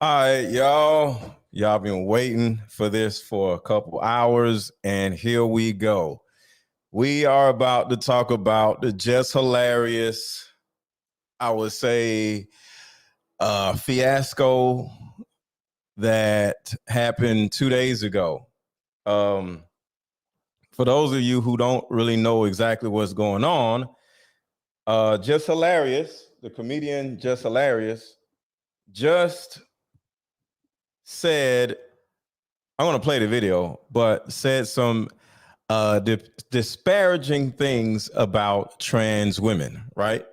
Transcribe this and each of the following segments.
All right, y'all. Y'all been waiting for this for a couple hours, and here we go. We are about to talk about the Jess Hilarious, I would say, fiasco that happened 2 days ago. Um, for those of you who don't really know exactly what's going on, Jess Hilarious, the comedian Jess Hilarious, just said, I'm going to play the video, but said some disparaging things about trans women, right?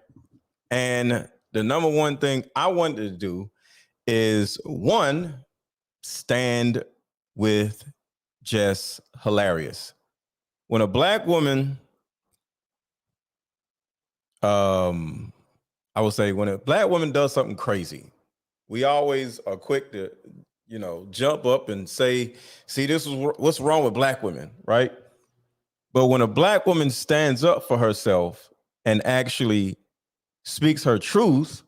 And the number one thing I wanted to do is one, stand with Jess Hilarious. When a black woman, I would say when a black woman does something crazy, we always are quick to, jump up and say, see, this is what's wrong with black women, right? But when a black woman stands up for herself and actually speaks her truth,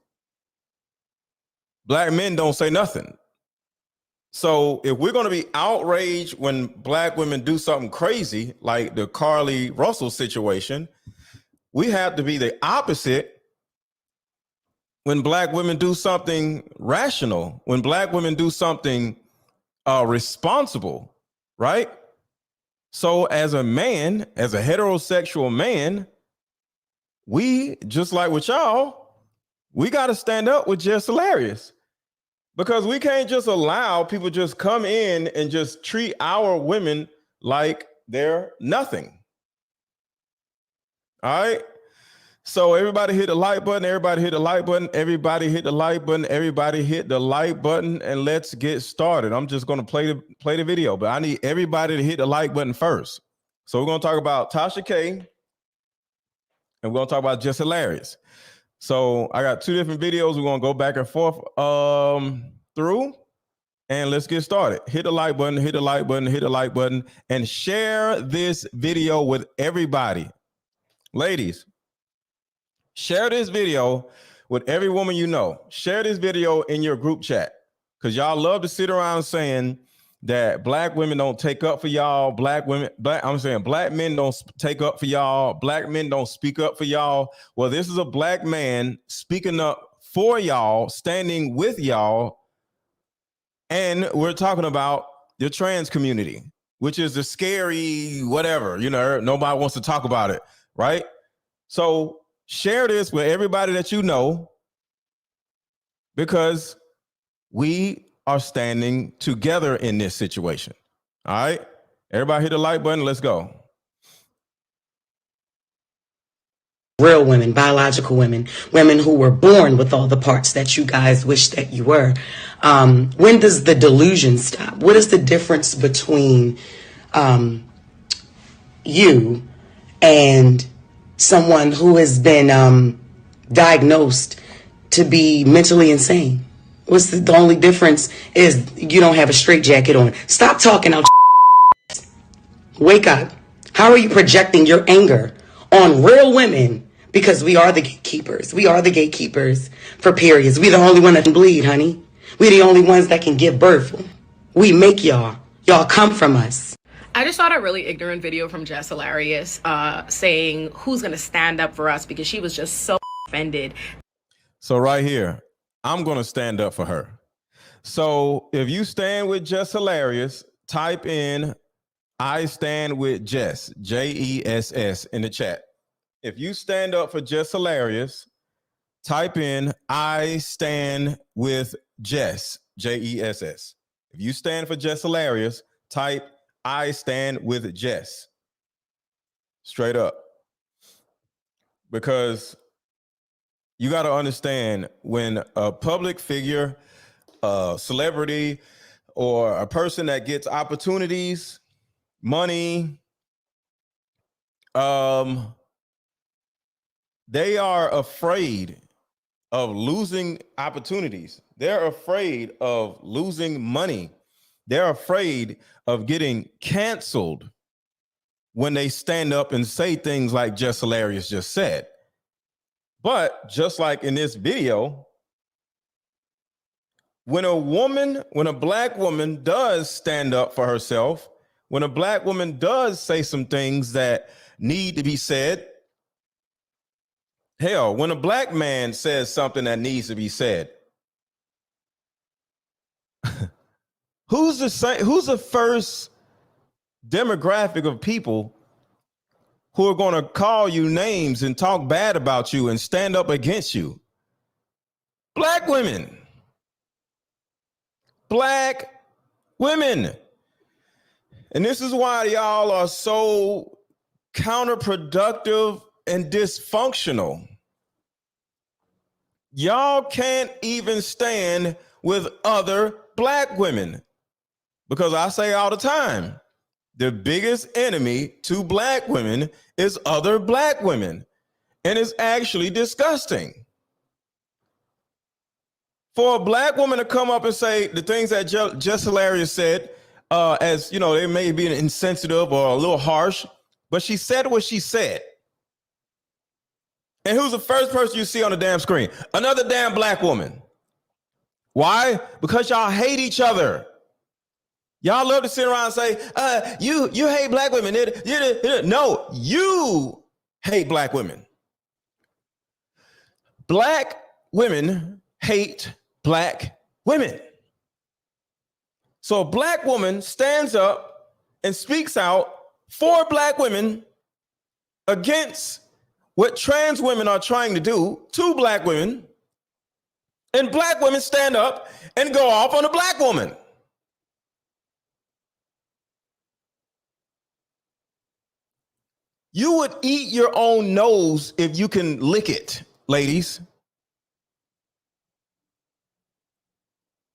black men don't say nothing. So if we're going to be outraged when black women do something crazy, like the Carly Russell situation, we have to be the opposite when black women do something rational, when black women do something responsible, right? So as a man, as a heterosexual man, we, just like with y'all, we got to stand up with Jess Hilarious, because we can't just allow people just come in and just treat our women like they're nothing. All right. So everybody hit the like button. Everybody hit the like button. Everybody hit the like button. Everybody hit the like button, and let's get started. I'm just going to play the video, but I need everybody to hit the like button first. So we're going to talk about Tasha K, and we're going to talk about Jess Hilarious. So I got two different videos. We're going to go back and forth through, and let's get started. Hit the like button, hit the like button, hit the like button, and share this video with everybody. Ladies, share this video with every woman you know. Share this video in your group chat, because y'all love to sit around saying that black women don't take up for y'all. Black men don't take up for y'all. Black men don't speak up for y'all. Well, this is a black man speaking up for y'all, standing with y'all. And we're talking about the trans community, which is the scary whatever, nobody wants to talk about it, right? So share this with everybody that you know, because we are standing together in this situation. All right. Everybody hit the like button. Let's go. Real women, biological women, women who were born with all the parts that you guys wish that you were. When does the delusion stop? What is the difference between you and someone who has been diagnosed to be mentally insane? What's the only difference is you don't have a straitjacket on. Stop talking out. Wake up. How are you projecting your anger on real women? Because we are the gatekeepers. We are the gatekeepers for periods. We the only one that can bleed, honey. We the only ones that can give birth. We make y'all. Y'all come from us. I just saw a really ignorant video from Jess Hilarious saying who's going to stand up for us, because she was just so offended. So right here, I'm going to stand up for her. So if you stand with Jess Hilarious, type in I stand with Jess, Jess, in the chat. If you stand up for Jess Hilarious, type in I stand with Jess, Jess. If you stand for Jess Hilarious, type I stand with Jess. Straight up. Because you got to understand, when a public figure, a celebrity, or a person that gets opportunities, money, they are afraid of losing opportunities. They're afraid of losing money. They're afraid of getting canceled when they stand up and say things like Jess Hilarious just said. But just like in this video, when a black woman does stand up for herself, when a black woman does say some things that need to be said, hell, when a black man says something that needs to be said, who's the first demographic of people who are going to call you names and talk bad about you and stand up against you? Black women. Black women. And this is why y'all are so counterproductive and dysfunctional. Y'all can't even stand with other black women. Because I say all the time, the biggest enemy to black women is other black women. And it's actually disgusting. For a black woman to come up and say the things that Jess Hilarious said, as you know, they may be insensitive or a little harsh, but she said what she said. And who's the first person you see on the damn screen? Another damn black woman. Why? Because y'all hate each other. Y'all love to sit around and say, you hate black women. No, you hate black women. Black women hate black women. So a black woman stands up and speaks out for black women against what trans women are trying to do to black women, and black women stand up and go off on a black woman. You would eat your own nose if you can lick it, ladies.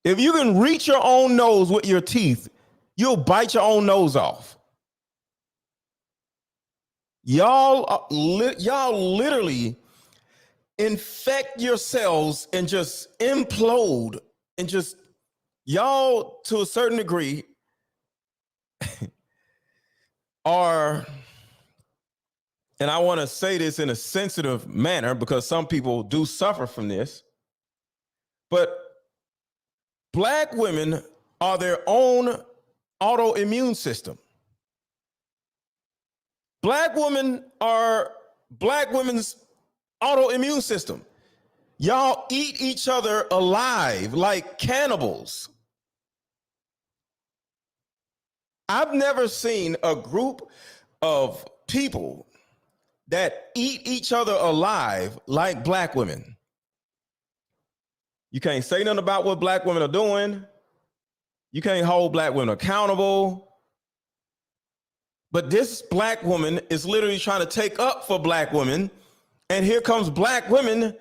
If you can reach your own nose with your teeth, you'll bite your own nose off. Y'all literally infect yourselves and just implode and just, y'all to a certain degree are, and I want to say this in a sensitive manner because some people do suffer from this, but black women are their own autoimmune system. Black women are black women's autoimmune system. Y'all eat each other alive like cannibals. I've never seen a group of people that eat each other alive like black women. You can't say nothing about what black women are doing. You can't hold black women accountable. But this black woman is literally trying to take up for black women. And here comes black women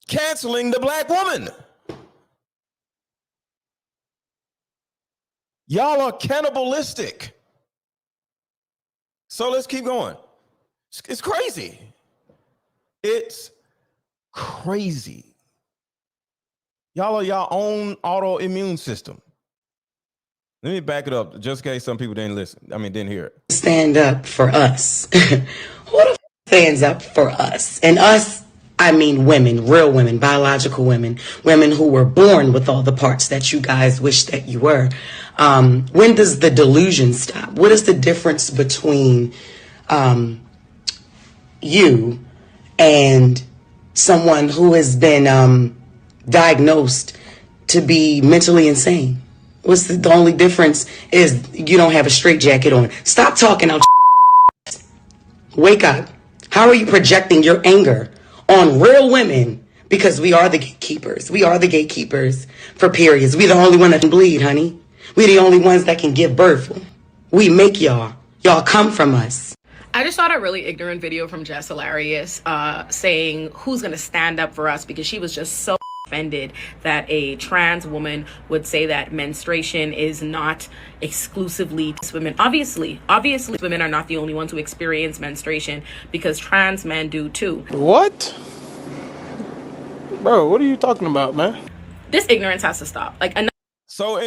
canceling the black woman. Y'all are cannibalistic. So let's keep going. It's crazy. It's crazy. Y'all are your own autoimmune system. Let me back it up just in case some people didn't hear it. Stand up for us. Who the f stands up for us? And us, I mean women, real women, biological women, women who were born with all the parts that you guys wish that you were. When does the delusion stop? What is the difference between you and someone who has been diagnosed to be mentally insane? What's the only difference is you don't have a straitjacket on. Stop talking out. Wake up. How are you projecting your anger on real women? Because we are the gatekeepers. We are the gatekeepers for periods. We the only one that can bleed, honey. We the only ones that can give birth. We make y'all. Y'all come from us. I just saw a really ignorant video from Jess Hilarious saying who's going to stand up for us, because she was just so offended that a trans woman would say that menstruation is not exclusively women. Obviously women are not the only ones who experience menstruation, because trans men do too. What? Bro, what are you talking about, man? This ignorance has to stop. So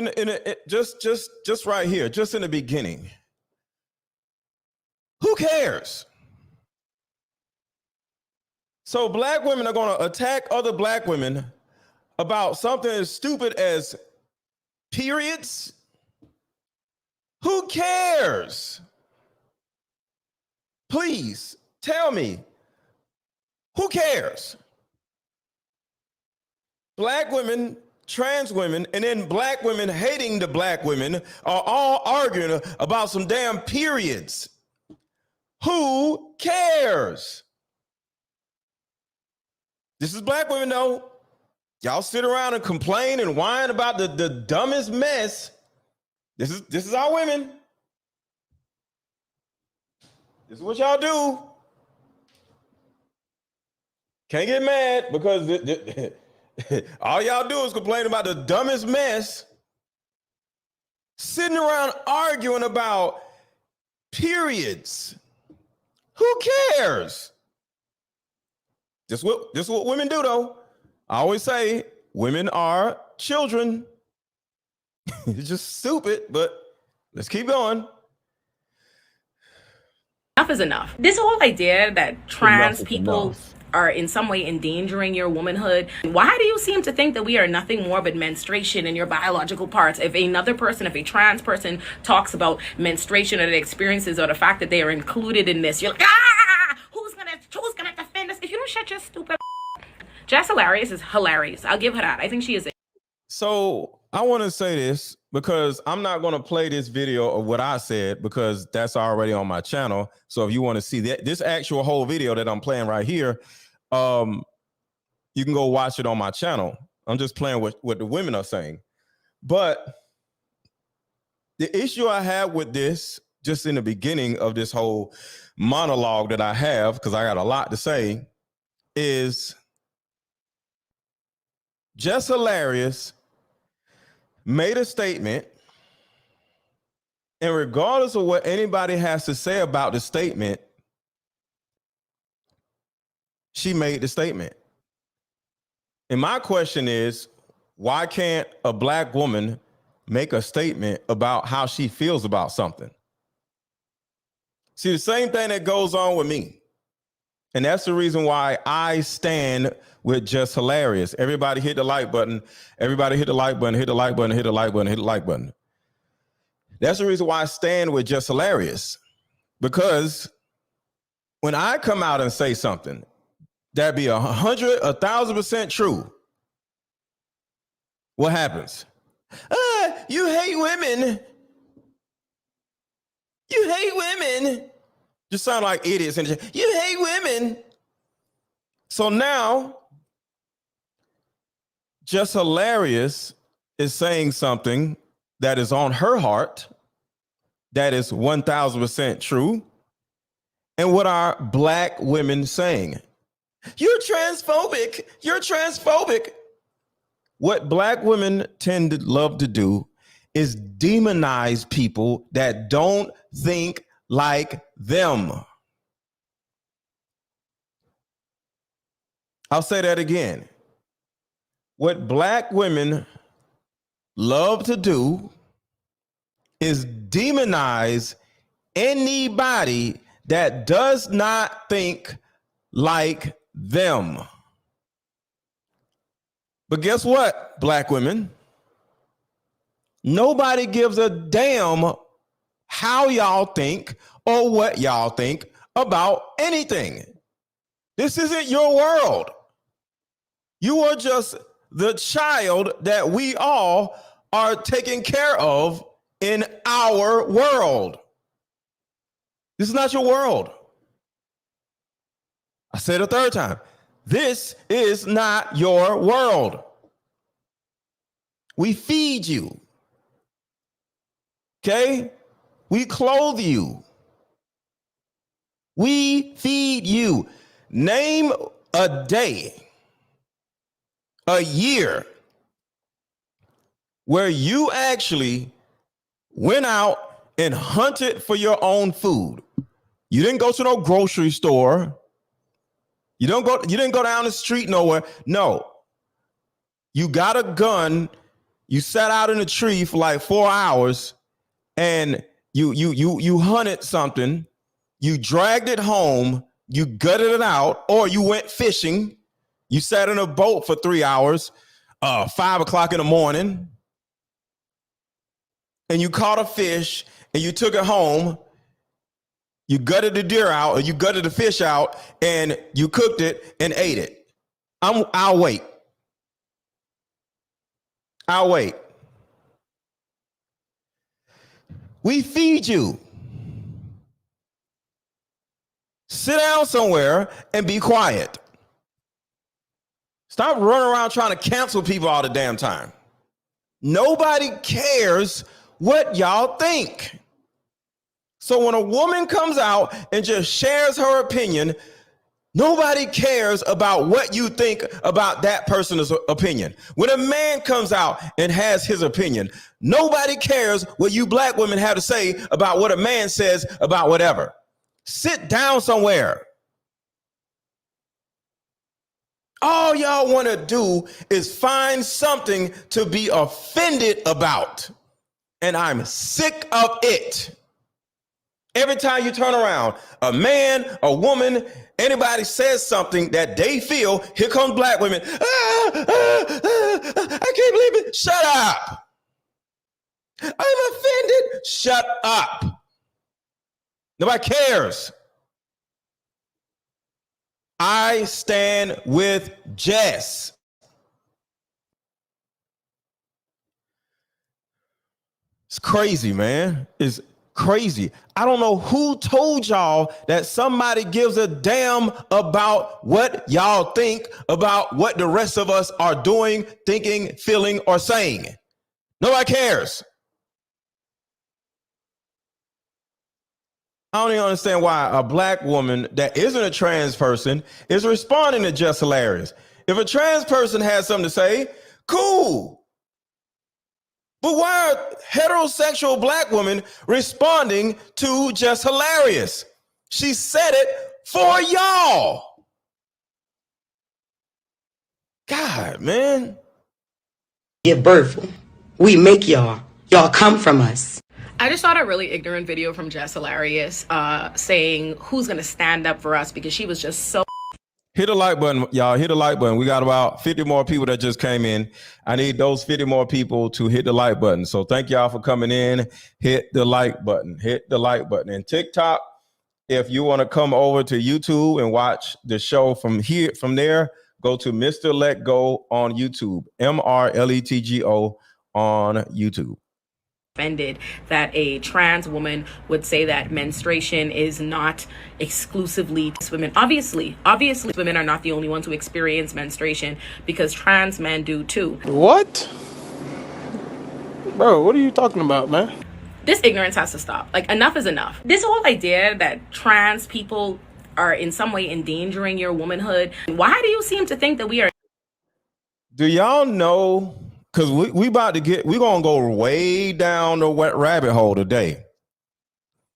just right here, just in the beginning, who cares? So black women are going to attack other black women about something as stupid as periods? Who cares? Please tell me, who cares? Black women, trans women, and then black women hating the black women are all arguing about some damn periods. Who cares? This is black women, though. Y'all sit around and complain and whine about the dumbest mess. This is our women. This is what y'all do. Can't get mad because all y'all do is complain about the dumbest mess. Sitting around arguing about periods. Who cares? This is what women do, though. I always say women are children. It's just stupid, but let's keep going. Enough is enough. This whole idea that trans people enough. are in some way endangering your womanhood. Why do you seem to think that we are nothing more but menstruation and your biological parts? If another person, if a trans person talks about menstruation or their experiences or the fact that they are included in this, you're like, who's gonna defend us? If you don't shut your stupid Jess Hilarious is hilarious. I'll give her that. I think she is. So I want to say this because I'm not going to play this video of what I said because that's already on my channel. So if you want to see that, this actual whole video that I'm playing right here, you can go watch it on my channel. I'm just playing with what the women are saying. But the issue I have with this, just in the beginning of this whole monologue that I have, because I got a lot to say, is Jess Hilarious made a statement, and regardless of what anybody has to say about the statement, she made the statement. And my question is, why can't a black woman make a statement about how she feels about something? See, the same thing that goes on with me. And that's the reason why I stand with Jess Hilarious. Everybody hit the like button. Everybody hit the like button, hit the like button, hit the like button, hit the like button. That's the reason why I stand with Jess Hilarious. Because when I come out and say something that be 1,000% true, what happens? You hate women. You hate women. Just sound like idiots. And you hate women. So now, Jess Hilarious is saying something that is on her heart, that is 1,000% true. And what are black women saying? You're transphobic. You're transphobic. What black women tend to love to do is demonize people that don't think like them. I'll say that again. What black women love to do is demonize anybody that does not think like them. But guess what, black women? Nobody gives a damn how y'all think or what y'all think about anything. This isn't your world. You are just the child that we all are taking care of in our world. This is not your world. I said it a third time. This is not your world. We feed you. Okay? We clothe you. We feed you. Name a day, a year, where you actually went out and hunted for your own food. You didn't go to no grocery store. You didn't go down the street nowhere. No. You got a gun. You sat out in a tree for like 4 hours and you hunted something. You dragged it home. You gutted it out, or you went fishing. You sat in a boat for 3 hours. 5 o'clock in the morning, and you caught a fish and you took it home, you gutted the deer out or you gutted the fish out and you cooked it and ate it. I'll wait. I'll wait. We feed you. Sit down somewhere and be quiet. Stop running around trying to cancel people all the damn time. Nobody cares what y'all think. So when a woman comes out and just shares her opinion, nobody cares about what you think about that person's opinion. When a man comes out and has his opinion, nobody cares what you black women have to say about what a man says about whatever. Sit down somewhere. All y'all want to do is find something to be offended about. And I'm sick of it. Every time you turn around, a man, a woman, anybody says something that they feel, here comes black women. I can't believe it. Shut up. I'm offended. Shut up. Nobody cares. I stand with Jess. It's crazy, man. It's crazy. I don't know who told y'all that somebody gives a damn about what y'all think about what the rest of us are doing, thinking, feeling, or saying. Nobody cares. I don't even understand why a black woman that isn't a trans person is responding to Jess Hilarious. If a trans person has something to say, cool. But why are heterosexual black women responding to Jess Hilarious? She said it for y'all. God, man. Give birth. We make y'all. Y'all come from us. I just saw a really ignorant video from Jess Hilarious saying who's going to stand up for us because she was just so... Hit the like button, y'all. Hit the like button. We got about 50 more people that just came in. I need those 50 more people to hit the like button. So thank y'all for coming in. Hit the like button. Hit the like button. And TikTok, if you want to come over to YouTube and watch the show from there, go to Mr. Let Go on YouTube. MRLETGO on YouTube. Offended that a trans woman would say that menstruation is not exclusively women. Obviously women are not the only ones who experience menstruation because trans men do too. What? Bro, what are you talking about, man? This ignorance has to stop. Like, enough is enough. This whole idea that trans people are in some way endangering your womanhood. Why do you seem to think that we are? Do y'all know? Because we're going to go way down the wet rabbit hole today.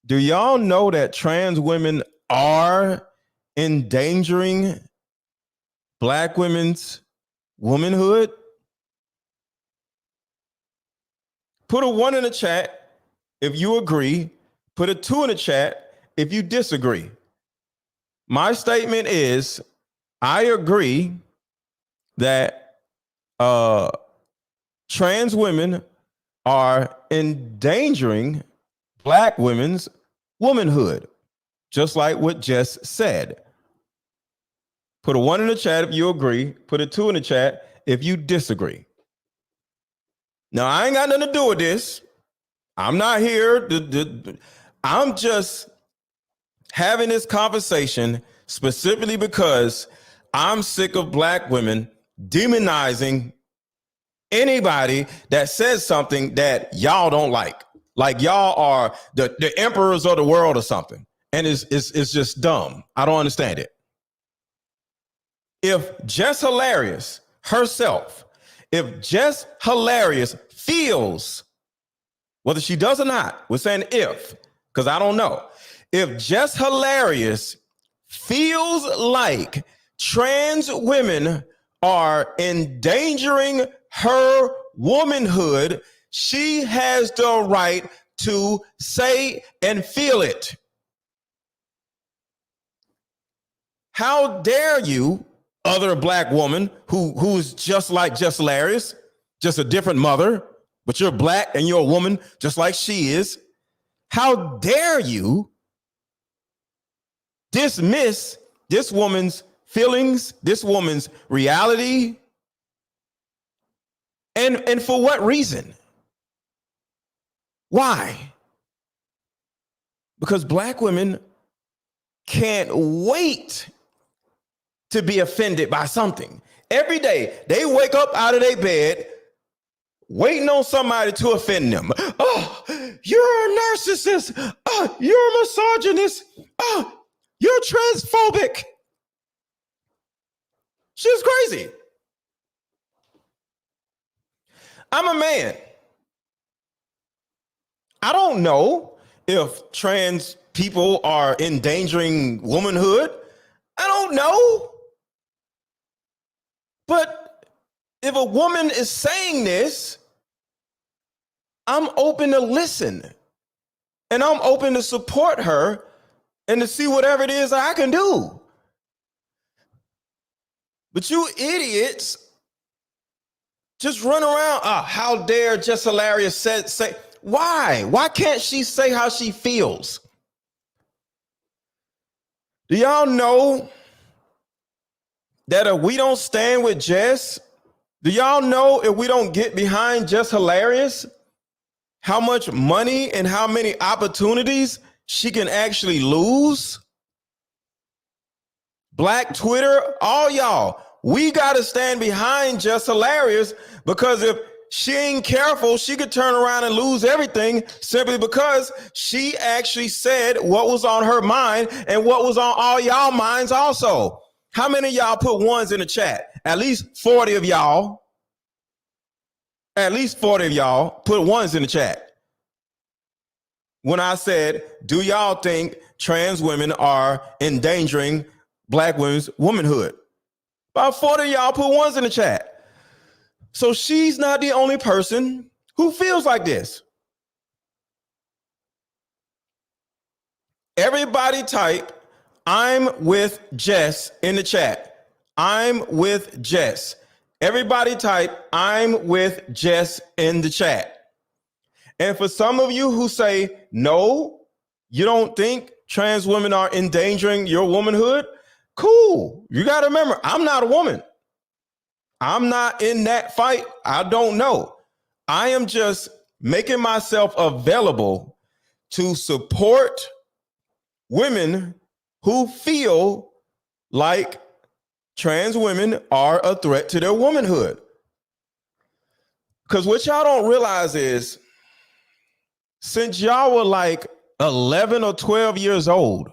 Do y'all know that trans women are endangering black women's womanhood? Put a 1 in the chat if you agree. Put a 2 in the chat if you disagree. My statement is, I agree that trans women are endangering black women's womanhood, just like what Jess said. Put a 1 in the chat if you agree. Put a 2 in the chat if you disagree. Now, I ain't got nothing to do with this. I'm not here. I'm just having this conversation specifically because I'm sick of black women demonizing anybody that says something that y'all don't like y'all are the emperors of the world or something. And it's just dumb. I don't understand it. If Jess Hilarious herself, if Jess Hilarious feels, whether she does or not, we're saying if, because I don't know. If Jess Hilarious feels like trans women are endangering her womanhood, she has the right to say and feel it. How dare you other black woman who's just like Jess Hilarious, just a different mother, but you're black and you're a woman just like she is. How dare you dismiss this woman's feelings, this woman's reality, and for what reason? Why? Because black women can't wait to be offended by something. Every day, they wake up out of their bed waiting on somebody to offend them. Oh, you're a narcissist. Oh, you're a misogynist. Oh, you're transphobic. She's crazy. I'm a man. I don't know if trans people are endangering womanhood. I don't know. But if a woman is saying this, I'm open to listen. And I'm open to support her and to see whatever it is I can do. But you idiots just run around. How dare Jess Hilarious say, why? Why can't she say how she feels? Do y'all know that if we don't stand with Jess, do y'all know if we don't get behind Jess Hilarious, how much money and how many opportunities she can actually lose? Black Twitter, all y'all, we got to stand behind Jess Hilarious, because if she ain't careful, she could turn around and lose everything simply because she actually said what was on her mind and what was on all y'all minds also. How many of y'all put ones in the chat? At least 40 of y'all. At least 40 of y'all put ones in the chat. When I said, do y'all think trans women are endangering black women's womanhood? About 40 of y'all put ones in the chat. So she's not the only person who feels like this. Everybody type, I'm with Jess in the chat. I'm with Jess. Everybody type, I'm with Jess in the chat. And for some of you who say, no, you don't think trans women are endangering your womanhood, cool. You got to remember, I'm not a woman. I'm not in that fight. I don't know. I am just making myself available to support women who feel like trans women are a threat to their womanhood. Because what y'all don't realize is, since y'all were like 11 or 12 years old,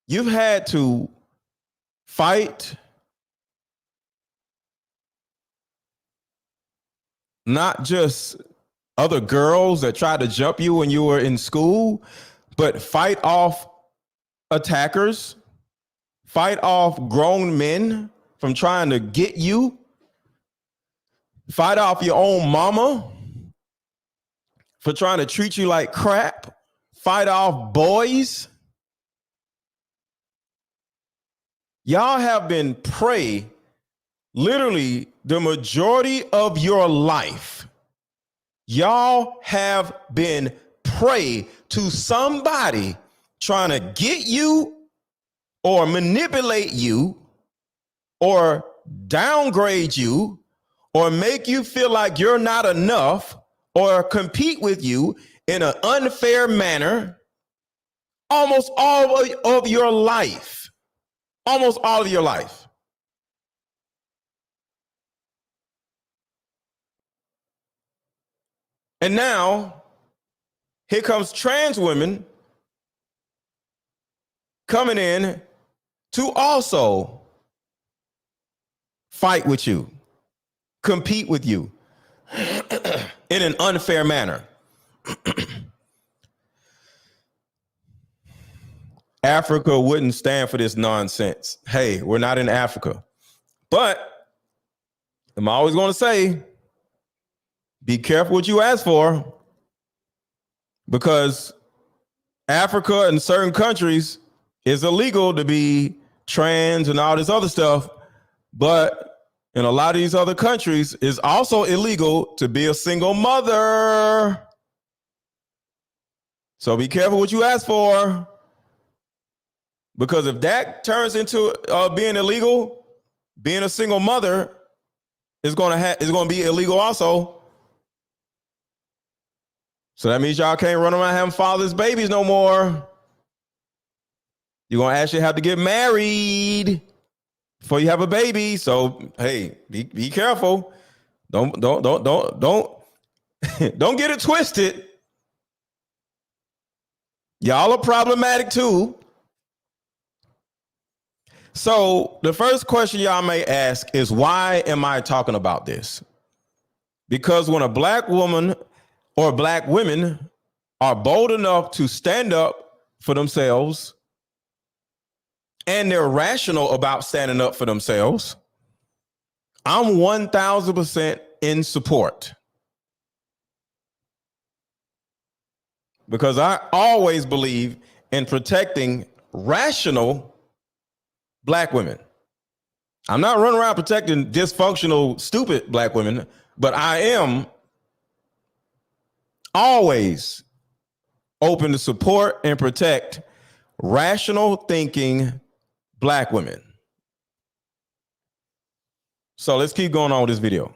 you've had to fight not just other girls that tried to jump you when you were in school, but fight off attackers, fight off grown men from trying to get you, fight off your own mama for trying to treat you like crap, fight off boys. Y'all have been prey literally the majority of your life. Y'all have been prey to somebody trying to get you or manipulate you or downgrade you or make you feel like you're not enough or compete with you in an unfair manner almost all of your life. Almost all of your life. And now, here comes trans women coming in to also fight with you, compete with you in an unfair manner. Africa wouldn't stand for this nonsense. Hey, we're not in Africa. But I'm always going to say, be careful what you ask for, because Africa and certain countries is illegal to be trans and all this other stuff. But in a lot of these other countries, it's also illegal to be a single mother. So be careful what you ask for. Because if that turns into being illegal, being a single mother is going to be illegal also. So that means y'all can't run around having fathers' babies no more. You're going to actually have to get married before you have a baby. So, hey, be careful. Don't don't get it twisted. Y'all are problematic too. So the first question y'all may ask is, why am I talking about this? Because when a black woman or black women are bold enough to stand up for themselves and they're rational about standing up for themselves, I'm 1000% in support. Because I always believe in protecting rational black women. I'm not running around protecting dysfunctional, stupid black women, but I am always open to support and protect rational thinking black women. So let's keep going on with this video.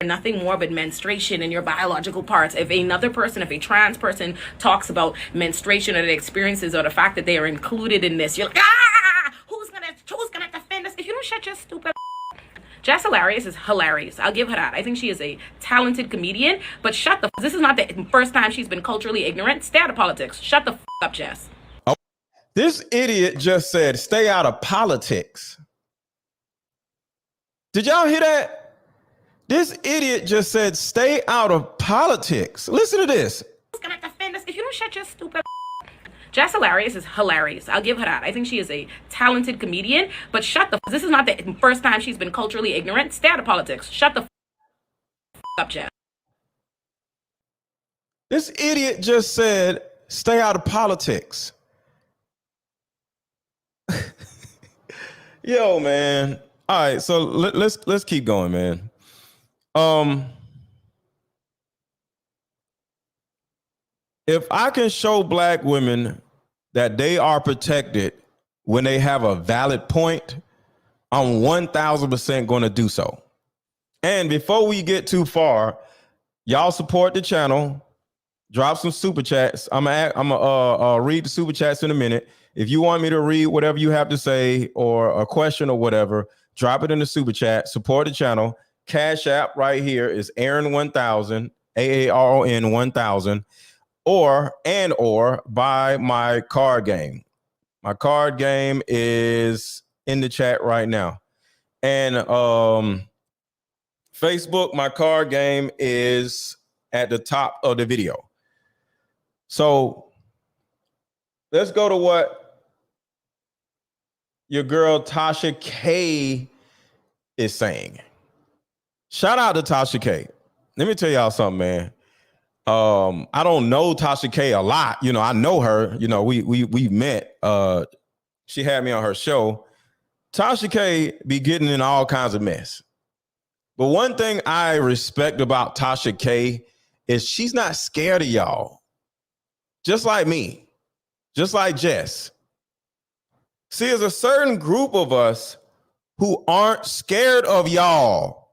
Nothing more but menstruation in your biological parts. If another person, if a trans person talks about menstruation or their experiences or the fact that they are included in this, you're like, who's gonna defend us? If you don't shut your stupid. Jess Hilarious is hilarious. I'll give her that. I think she is a talented comedian, but shut the. This is not the first time she's been culturally ignorant. Stay out of politics. Shut the up, Jess. Oh, this idiot just said, "Stay out of politics." Did y'all hear that? This idiot just said, "Stay out of politics." Listen to this. Who's gonna defend us if you don't shut your stupid. Jess Hilarious is hilarious. I'll give her that. I think she is a talented comedian, but shut the. This is not the first time she's been culturally ignorant. Stay out of politics. Shut the up, Jess. This idiot just said, "Stay out of politics." Yo, man. All right, so let's keep going, man. If I can show black women that they are protected when they have a valid point, I'm 1000% going to do so. And before we get too far, y'all support the channel. Drop some super chats. I'm gonna read the super chats in a minute. If you want me to read whatever you have to say or a question or whatever, drop it in the super chat. Support the channel. Cash App right here is Aaron 1000, AARON 1000, or buy my card game. My card game is in the chat right now. And Facebook, my card game is at the top of the video. So let's go to what your girl Tasha K is saying. Shout out to Tasha K. Let me tell y'all something, man. I don't know Tasha K a lot. You know, I know her. You know, we met. She had me on her show. Tasha K be getting in all kinds of mess. But one thing I respect about Tasha K is she's not scared of y'all. Just like me. Just like Jess. See, there's a certain group of us who aren't scared of y'all.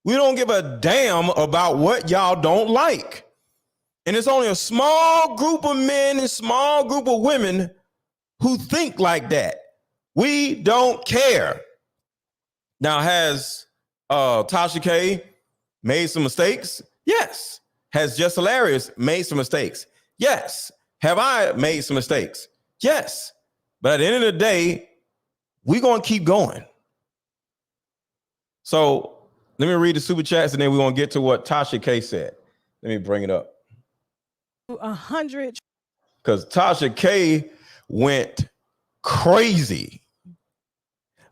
We don't give a damn about what y'all don't like. And it's only a small group of men and small group of women who think like that. We don't care. Now, has Tasha K made some mistakes? Yes. Has Jess Hilarious made some mistakes? Yes. Have I made some mistakes? Yes. But at the end of the day, we're going to keep going. So let me read the super chats and then we're going to get to what Tasha K said. Let me bring it up. 100. Because Tasha K went crazy.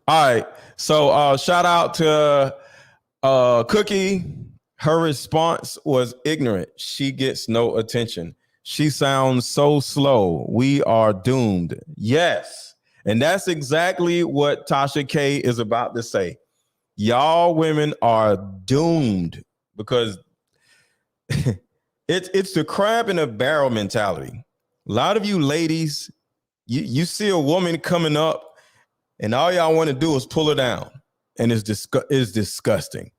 All right. So shout out to Cookie. Her response was ignorant. She gets no attention. She sounds so slow. We are doomed. Yes. And that's exactly what Tasha K is about to say. Y'all women are doomed because it's the crab in a barrel mentality. A lot of you ladies, you see a woman coming up and all y'all want to do is pull her down. And it's disgusting.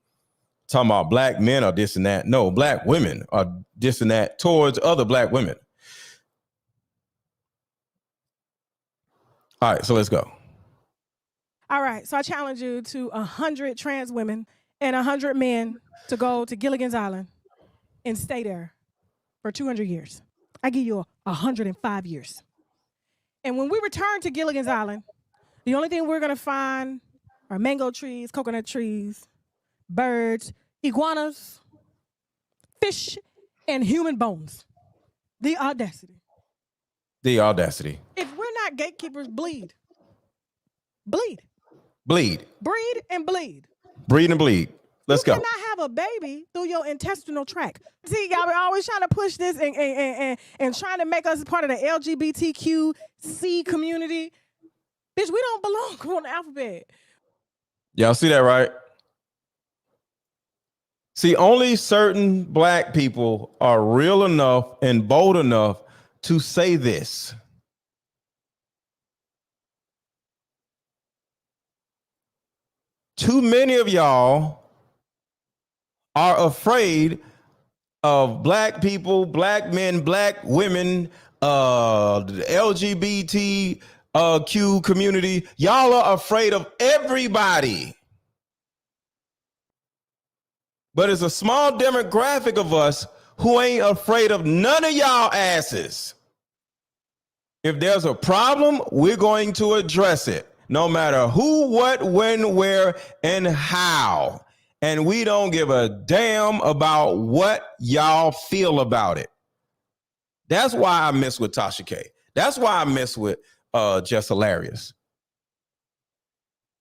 Talking about black men are this and that. No, black women are this and that towards other black women. All right, so let's go. All right, so I challenge you to 100 trans women and 100 men to go to Gilligan's Island and stay there for 200 years. I give you 105 years. And when we return to Gilligan's Island, the only thing we're gonna find are mango trees, coconut trees, birds, iguanas, fish, and human bones. The audacity. The audacity. If we're not gatekeepers, bleed. Bleed. Bleed. Breed and bleed. Breed and bleed. Let's go. You cannot have a baby through your intestinal tract. See, y'all are always trying to push this and trying to make us part of the LGBTQC community. Bitch, we don't belong on the alphabet. Y'all see that, right? See, only certain black people are real enough and bold enough to say this. Too many of y'all are afraid of black people, black men, black women, the LGBTQ community. Y'all are afraid of everybody. But it's a small demographic of us who ain't afraid of none of y'all asses. If there's a problem, we're going to address it, no matter who, what, when, where, and how. And we don't give a damn about what y'all feel about it. That's why I mess with Tasha K. That's why I mess with Jess Hilarious.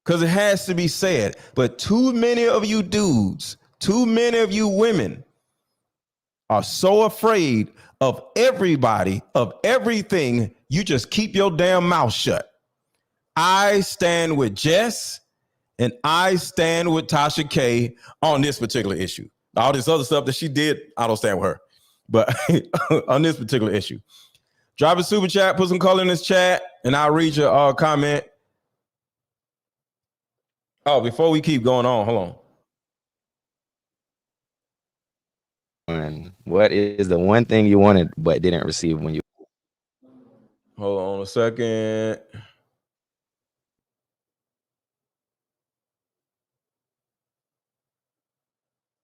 Because it has to be said. But too many of you dudes, too many of you women are so afraid of everybody, of everything, you just keep your damn mouth shut. I stand with Jess and I stand with Tasha K on this particular issue. All this other stuff that she did, I don't stand with her. But on this particular issue, drop a super chat, put some color in this chat, and I'll read your comment. Oh, before we keep going on, hold on. What is the one thing you wanted but didn't receive when you? Hold on a second.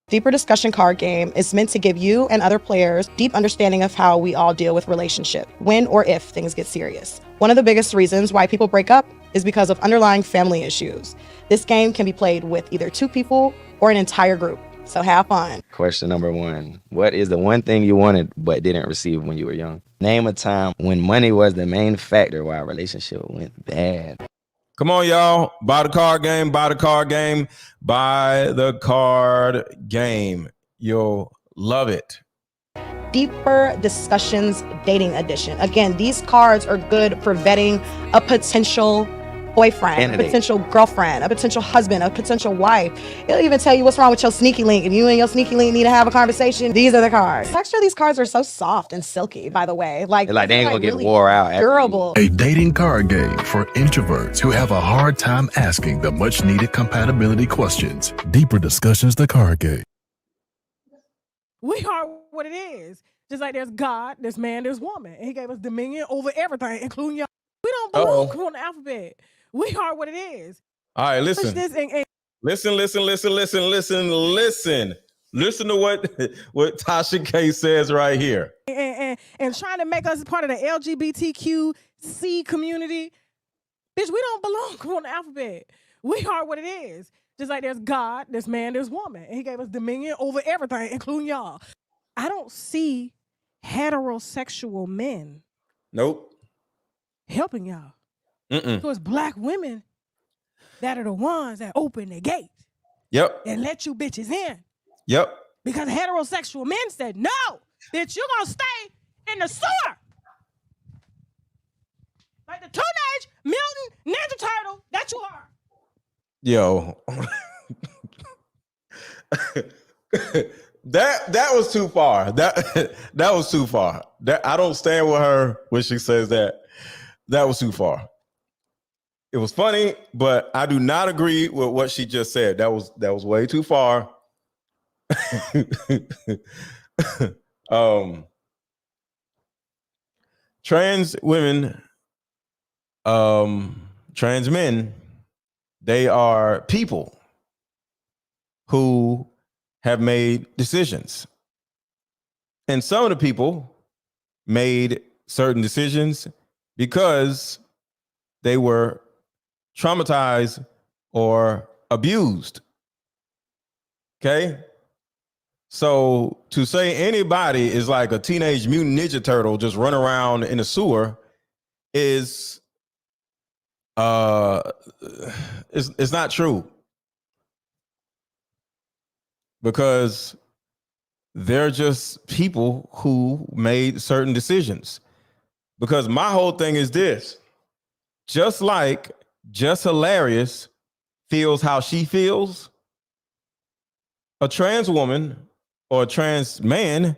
Deeper Discussion card game is meant to give you and other players deep understanding of how we all deal with relationship, when or if things get serious. One of the biggest reasons why people break up is because of underlying family issues. This game can be played with either 2 people or an entire group, so have fun. Question number 1. What is the one thing you wanted but didn't receive when you were young? Name a time when money was the main factor why a relationship went bad. Come on, y'all. Buy the card game, buy the card game, buy the card game. You'll love it. Deeper Discussions Dating Edition. Again, these cards are good for vetting a potential boyfriend, a potential girlfriend, a potential husband, a potential wife. It'll even tell you what's wrong with your sneaky link. If you and your sneaky link need to have a conversation, these are the cards. The texture of these cards are so soft and silky, by the way. Like they ain't gonna really get wore out. Durable. A dating card game for introverts who have a hard time asking the much needed compatibility questions. Deeper Discussions, the card game. We are what it is. Just like there's God, there's man, there's woman. And he gave us dominion over everything, including y'all. We don't belong on the alphabet. We are what it is. All right, listen. Listen to what Tasha K says right here. And trying to make us part of the LGBTQC community. Bitch, we don't belong on the alphabet. We are what it is. Just like there's God, there's man, there's woman. And he gave us dominion over everything, including y'all. I don't see heterosexual men. Nope. Helping y'all. So it's black women that are the ones that open the gate. Yep. And let you bitches in. Yep. Because heterosexual men said, no, bitch, you're going to stay in the sewer. Like the Teenage Mutant Ninja Turtle that you are. Yo. That was too far. That was too far. That I don't stand with her when she says that. That was too far. It was funny, but I do not agree with what she just said. That was way too far. Trans women, trans men, they are people who have made decisions. And some of the people made certain decisions because they were traumatized or abused. Okay? So to say anybody is like a teenage mutant ninja turtle just run around in a sewer is it's not true. Because they're just people who made certain decisions. Because my whole thing is this: just like Jess Hilarious feels how she feels, a trans woman or a trans man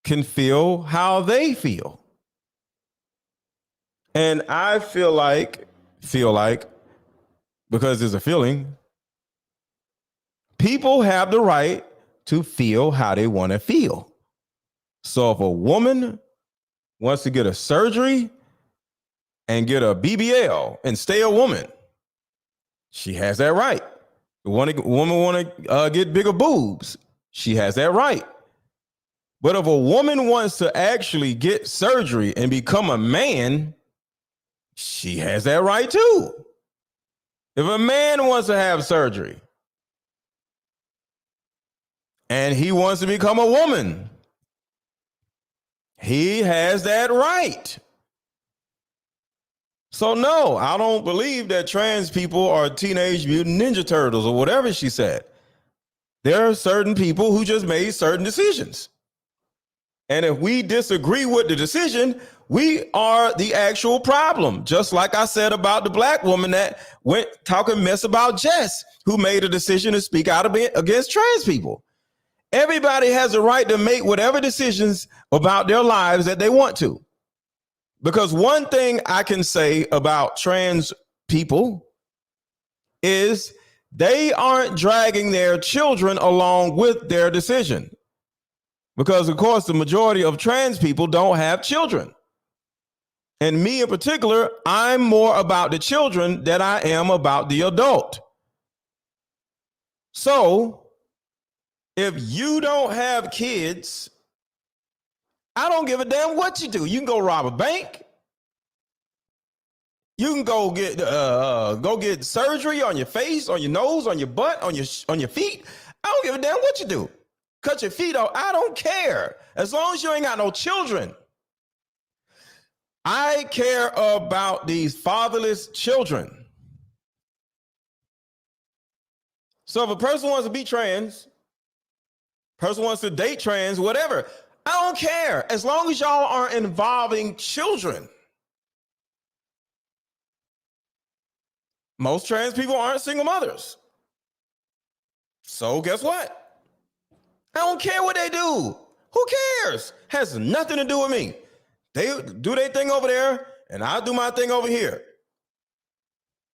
can feel how they feel. And I feel like, because there's a feeling, people have the right to feel how they want to feel. So if a woman wants to get a surgery and get a BBL and stay a woman, she has that right. The woman want to get bigger boobs, she has that right. But if a woman wants to actually get surgery and become a man, she has that right too. If a man wants to have surgery and he wants to become a woman, he has that right. So no, I don't believe that trans people are teenage mutant ninja turtles or whatever she said. There are certain people who just made certain decisions. And if we disagree with the decision, we are the actual problem. Just like I said about the black woman that went talking mess about Jess, who made a decision to speak out against trans people. Everybody has a right to make whatever decisions about their lives that they want to. Because one thing I can say about trans people is they aren't dragging their children along with their decision. Because, of course, the majority of trans people don't have children. And me in particular, I'm more about the children than I am about the adult. So if you don't have kids, I don't give a damn what you do. You can go rob a bank. You can go get surgery on your face, on your nose, on your butt, on your feet. I don't give a damn what you do. Cut your feet off. I don't care. As long as you ain't got no children. I care about these fatherless children. So if a person wants to be trans, person wants to date trans, whatever, I don't care. As long as y'all aren't involving children. Most trans people aren't single mothers. So guess what? I don't care what they do. Who cares? Has nothing to do with me. They do their thing over there, and I do my thing over here.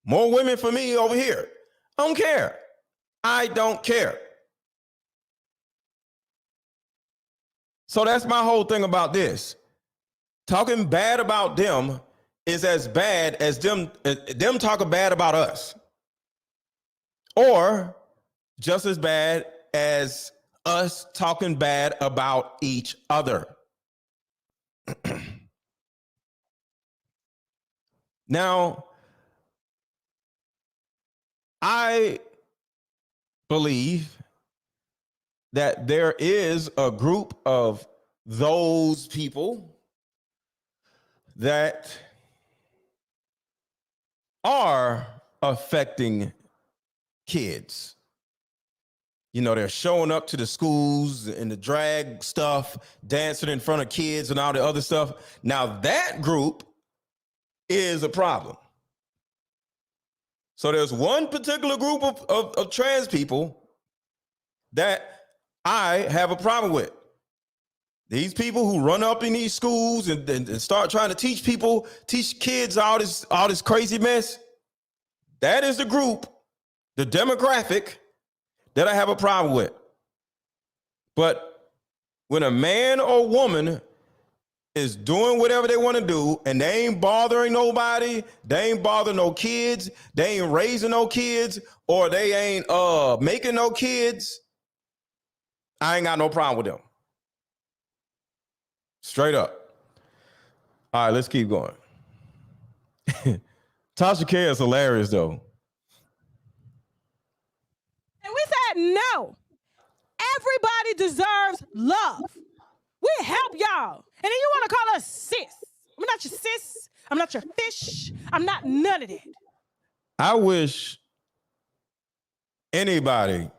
More women for me over here. I don't care. I don't care. So that's my whole thing about this. Talking bad about them is as bad as them talking bad about us. Or just as bad as us talking bad about each other. Now, I believe that there is a group of those people that are affecting kids. You know, they're showing up to the schools and the drag stuff, dancing in front of kids and all the other stuff. Now that group is a problem. So there's one particular group of trans people that I have a problem with. These people who run up in these schools and start trying to teach kids all this crazy mess. That is the group, the demographic that I have a problem with. But when a man or woman is doing whatever they want to do and they ain't bothering nobody, they ain't bothering no kids, they ain't raising no kids, or they ain't making no kids, I ain't got no problem with them. Straight up. All right, let's keep going. Tasha K is hilarious, though. And we said no. Everybody deserves love. We help y'all. And then you want to call us sis. I'm not your sis. I'm not your fish. I'm not none of that. I wish anybody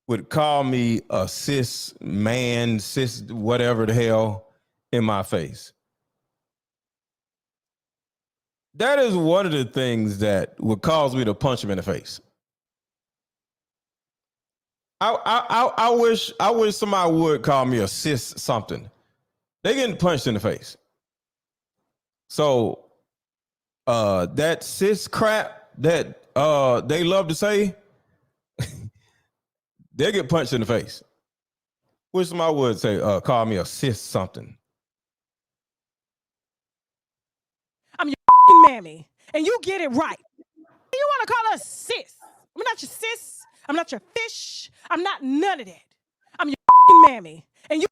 would call me a cis man, cis whatever the hell in my face. That is one of the things that would cause me to punch him in the face. I wish somebody would call me a cis something. They getting punched in the face. So that cis crap that they love to say, they get punched in the face. Wish somebody would say call me a cis something. I'm your mammy, and you get it right. You want to call us sis. I'm not your sis. I'm not your fish. I'm not none of that. I'm your mammy, and you.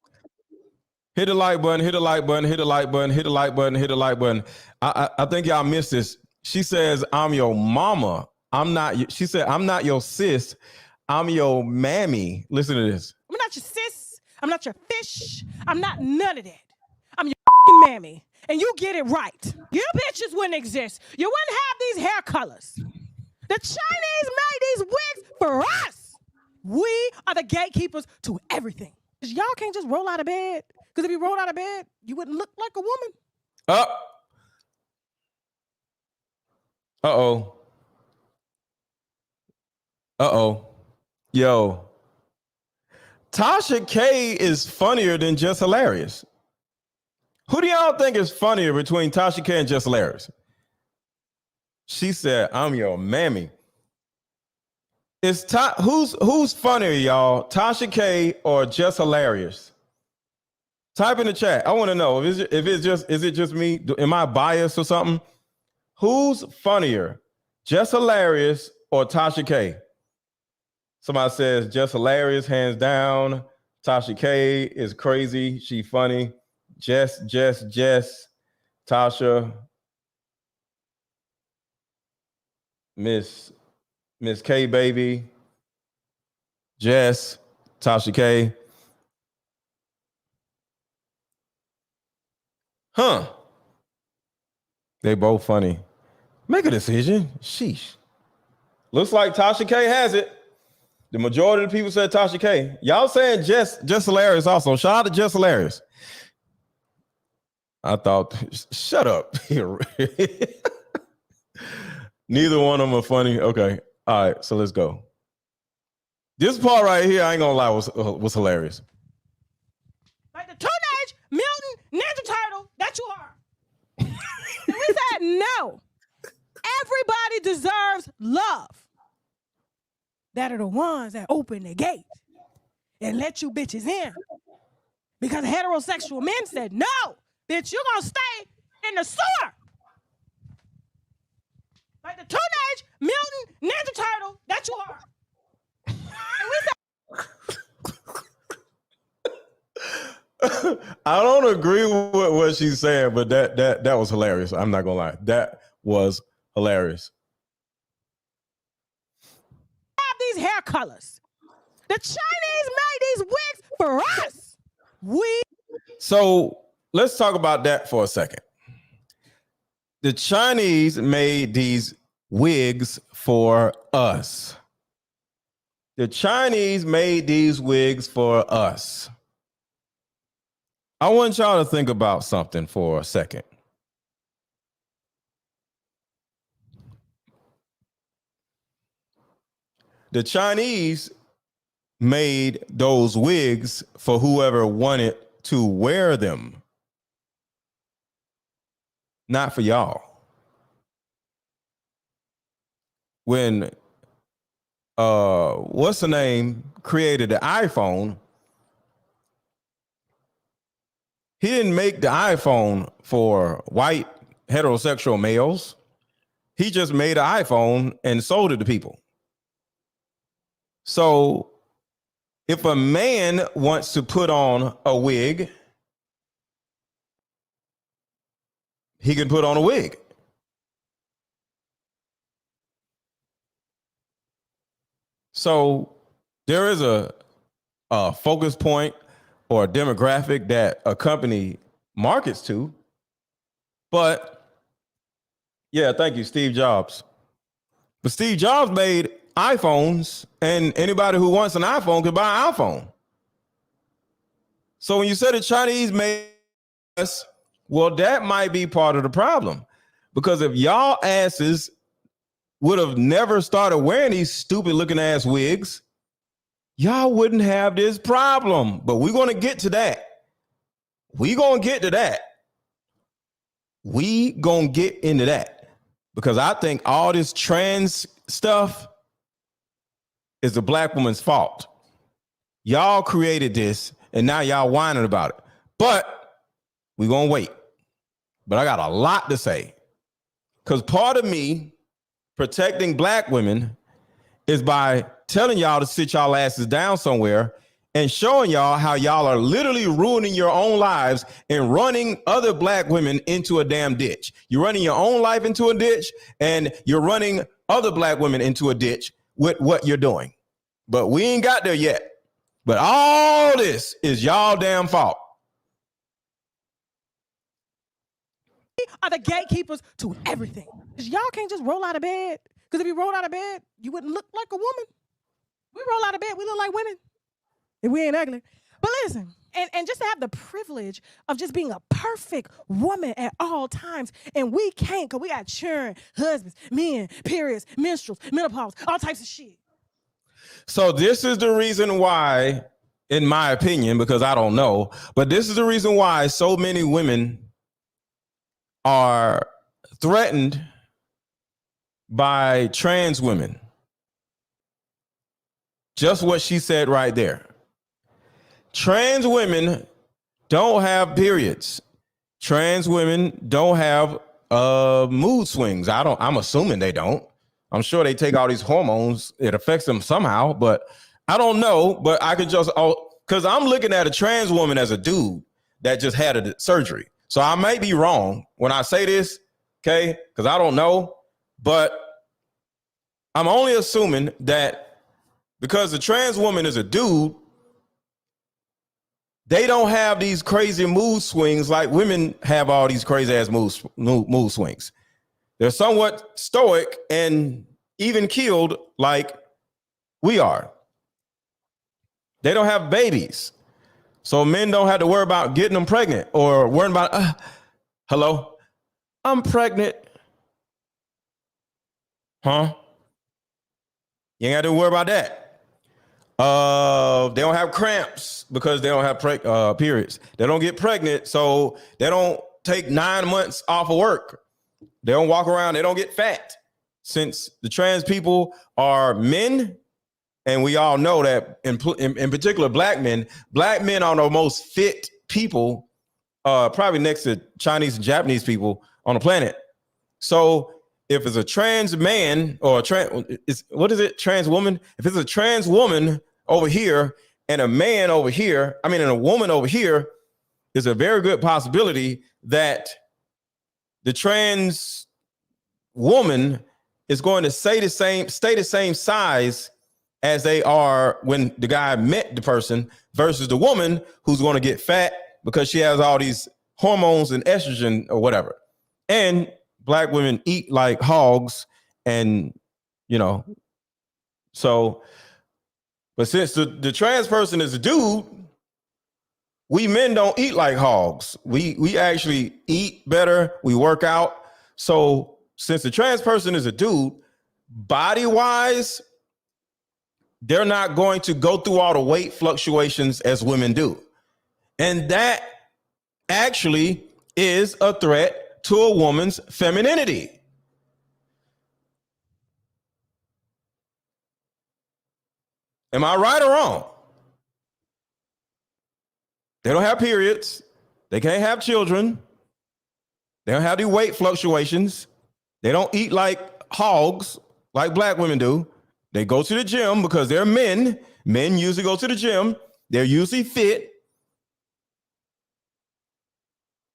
Hit the like button, hit the like button, hit the like button, hit the like button, hit the like button. I think y'all missed this. She says, I'm your mama. She said, I'm not your sis. I'm your mammy. Listen to this. I'm not your sis. I'm not your fish. I'm not none of that. I'm your mammy, and you get it right. You bitches wouldn't exist. You wouldn't have these hair colors. The Chinese made these wigs for us. We are the gatekeepers to everything. Y'all can't just roll out of bed. Because if you rolled out of bed, you wouldn't look like a woman. Uh-oh. Yo. Tasha K is funnier than Jess Hilarious. Who do y'all think is funnier between Tasha K and Jess Hilarious? She said, I'm your mammy. Who's funnier, y'all? Tasha K or Jess Hilarious? Type in the chat. I want to know is it just me? Am I biased or something? Who's funnier, Jess Hilarious or Tasha K? Somebody says Jess Hilarious, hands down. Tasha K is crazy. She funny. Jess. Tasha. Miss K baby. Jess. Tasha K. Huh. They both funny. Make a decision. Sheesh. Looks like Tasha K has it. The majority of the people said Tasha K. Y'all saying Jess Hilarious also. Shout out to Jess Hilarious. I thought, shut up. Neither one of them are funny. Okay. All right. So let's go. This part right here, I ain't gonna lie, was hilarious. Like the Teenage Mutant Ninja Turtle that you are. And we said no. Everybody deserves love. That are the ones that open the gate and let you bitches in. Because heterosexual men said, no, bitch, you're going to stay in the sewer. Like the Teenage Mutant Ninja Turtle that you are. And we said, I don't agree with what she's saying, but that was hilarious. I'm not going to lie. That was hilarious. These hair colors. The Chinese made these wigs for us. So let's talk about that for a second. The Chinese made these wigs for us. The Chinese made these wigs for us. I want y'all to think about something for a second. The Chinese made those wigs for whoever wanted to wear them, not for y'all. When what's the name created the iPhone, he didn't make the iPhone for white heterosexual males. He just made an iPhone and sold it to people. So if a man wants to put on a wig, he can put on a wig. So there is a focus point or a demographic that a company markets to. But yeah, thank you, Steve Jobs. But Steve Jobs made iPhones, and anybody who wants an iPhone can buy an iPhone. So when you say the Chinese made us, well, that might be part of the problem. Because if y'all asses would have never started wearing these stupid looking ass wigs, y'all wouldn't have this problem. But we're going to get to that. We going to get into that. Because I think all this trans stuff is the black woman's fault. Y'all created this, and now y'all whining about it. But we're going to wait. But I got a lot to say. Because part of me protecting black women is by telling y'all to sit y'all asses down somewhere and showing y'all how y'all are literally ruining your own lives and running other black women into a damn ditch. You're running your own life into a ditch, and you're running other black women into a ditch with what you're doing. But we ain't got there yet. But all this is y'all damn fault. Are the gatekeepers to everything. Y'all can't just roll out of bed. Because if you roll out of bed, you wouldn't look like a woman. We roll out of bed, we look like women. And we ain't ugly. But listen, and just to have the privilege of just being a perfect woman at all times, and we can't, because we got children, husbands, men, periods, menstruals, menopause, all types of shit. So this is the reason why, in my opinion, because I don't know, but this is the reason why so many women are threatened by trans women. Just what she said right there. Trans women don't have periods. Trans women don't have mood swings. I'm assuming they don't. I'm sure they take all these hormones. It affects them somehow, but I don't know. But I could just, because I'm looking at a trans woman as a dude that just had a surgery. So I may be wrong when I say this, okay? Because I don't know. But I'm only assuming that because the trans woman is a dude, they don't have these crazy mood swings like women have all these crazy ass mood swings. They're somewhat stoic and even keeled like we are. They don't have babies. So men don't have to worry about getting them pregnant or worrying about, hello, I'm pregnant. Huh? You ain't got to worry about that. They don't have cramps because they don't have periods. They don't get pregnant, so they don't take 9 months off of work. They don't walk around. They don't get fat. Since the trans people are men, and we all know that in particular black men are the most fit people, probably next to Chinese and Japanese people on the planet. So if it's a trans man or trans woman? If it's a trans woman over here and a man over here, and a woman over here, there's a very good possibility that the trans woman is going to stay the same size as they are when the guy met the person versus the woman who's going to get fat because she has all these hormones and estrogen or whatever. And black women eat like hogs, and so But since the trans person is a dude, we men don't eat like hogs. We actually eat better. We work out. So since the trans person is a dude, body-wise, they're not going to go through all the weight fluctuations as women do. And that actually is a threat to a woman's femininity. Am I right or wrong? They don't have periods. They can't have children. They don't have the weight fluctuations. They don't eat like hogs, like black women do. They go to the gym because they're men. Men usually go to the gym. They're usually fit.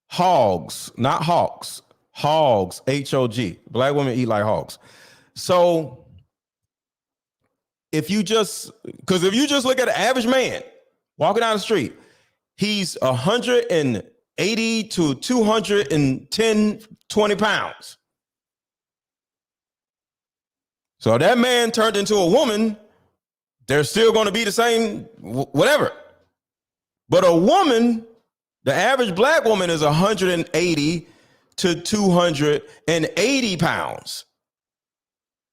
Hogs, not hawks. Hogs, H-O-G. Black women eat like hogs. So if you just look at an average man walking down the street, he's 180 to 210, 20 pounds. So if that man turned into a woman, they're still going to be the same, whatever. But a woman, the average black woman is 180 to 280 pounds.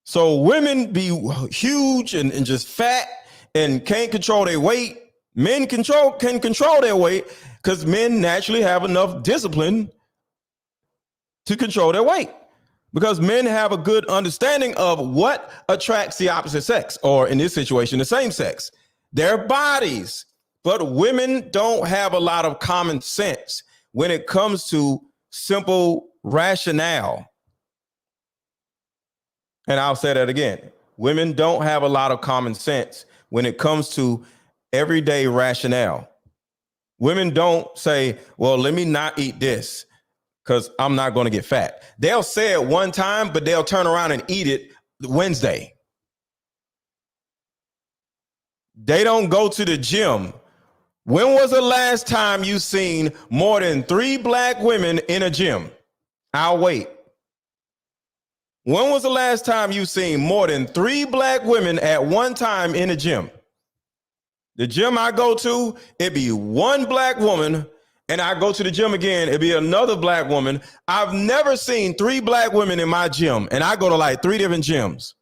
So women be huge and just fat and can't control their weight. Men can control their weight because men naturally have enough discipline to control their weight. Because men have a good understanding of what attracts the opposite sex, or in this situation, the same sex, their bodies. But women don't have a lot of common sense when it comes to simple rationale. And I'll say that again. Women don't have a lot of common sense when it comes to everyday rationale. Women don't say, well, let me not eat this because I'm not going to get fat. They'll say it one time, but they'll turn around and eat it Wednesday. They don't go to the gym. When was the last time you seen more than 3 black women in a gym? I'll wait. When was the last time you seen more than 3 black women at one time in a gym? The gym I go to, it be 1 black woman, and I go to the gym again, it'd be another black woman. I've never seen 3 black women in my gym, and I go to like 3 different gyms.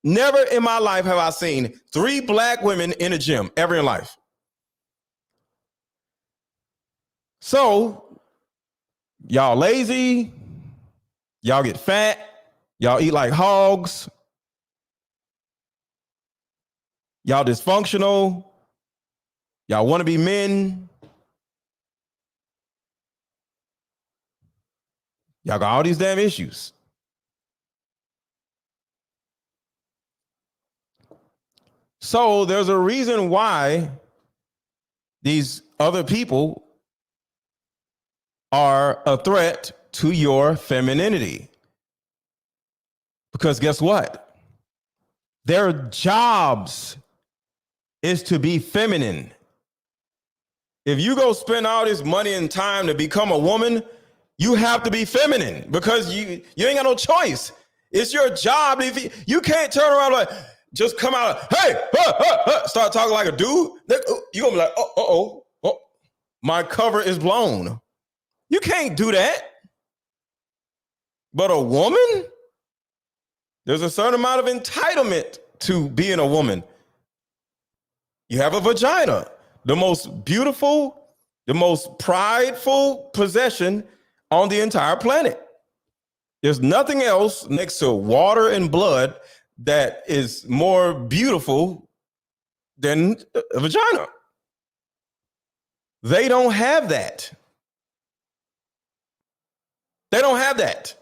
Never in my life have I seen 3 black women in a gym, ever in life. So, y'all lazy, y'all get fat, y'all eat like hogs, y'all dysfunctional, y'all want to be men. Y'all got all these damn issues. So there's a reason why these other people are a threat to your femininity. Because guess what? Their jobs is to be feminine. If you go spend all this money and time to become a woman, you have to be feminine because you ain't got no choice. It's your job. If you can't turn around like, just come out, hey, start talking like a dude. You're going to be like, oh, my cover is blown. You can't do that. But a woman, there's a certain amount of entitlement to being a woman. You have a vagina, the most beautiful, the most prideful possession on the entire planet. There's nothing else next to water and blood that is more beautiful than a vagina. They don't have that. They don't have that.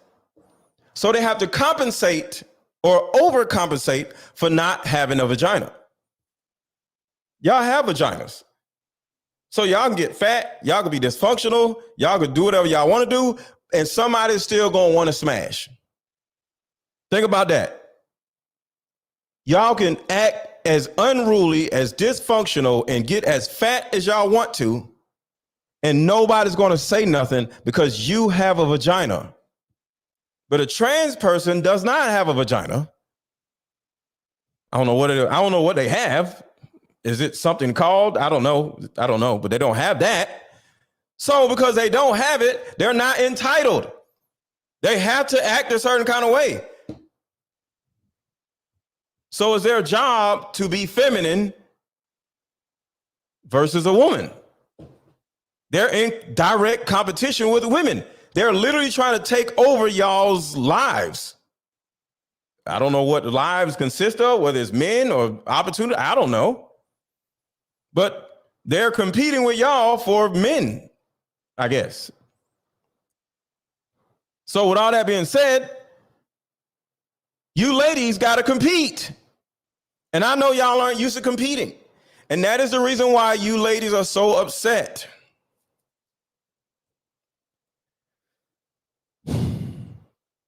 So they have to compensate or overcompensate for not having a vagina. Y'all have vaginas. So y'all can get fat, y'all can be dysfunctional, y'all can do whatever y'all want to do, and somebody's still going to want to smash. Think about that. Y'all can act as unruly, as dysfunctional, and get as fat as y'all want to, and nobody's going to say nothing because you have a vagina. But a trans person does not have a vagina. I don't know what they have. Is it something called? I don't know, but they don't have that. So because they don't have it, they're not entitled. They have to act a certain kind of way. So it's their job to be feminine versus a woman. They're in direct competition with women. They're literally trying to take over y'all's lives. I don't know what lives consist of, whether it's men or opportunity. I don't know. But they're competing with y'all for men, I guess. So with all that being said, you ladies got to compete. And I know y'all aren't used to competing. And that is the reason why you ladies are so upset.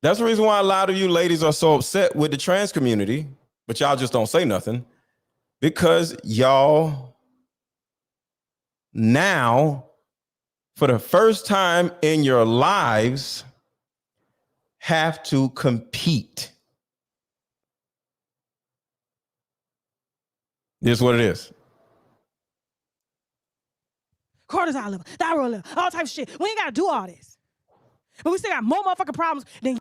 That's the reason why a lot of you ladies are so upset with the trans community, but y'all just don't say nothing, because y'all now, for the first time in your lives, have to compete. This is what it is. Cortisol level, thyroid level, all types of shit. We ain't got to do all this. But we still got more motherfucking problems than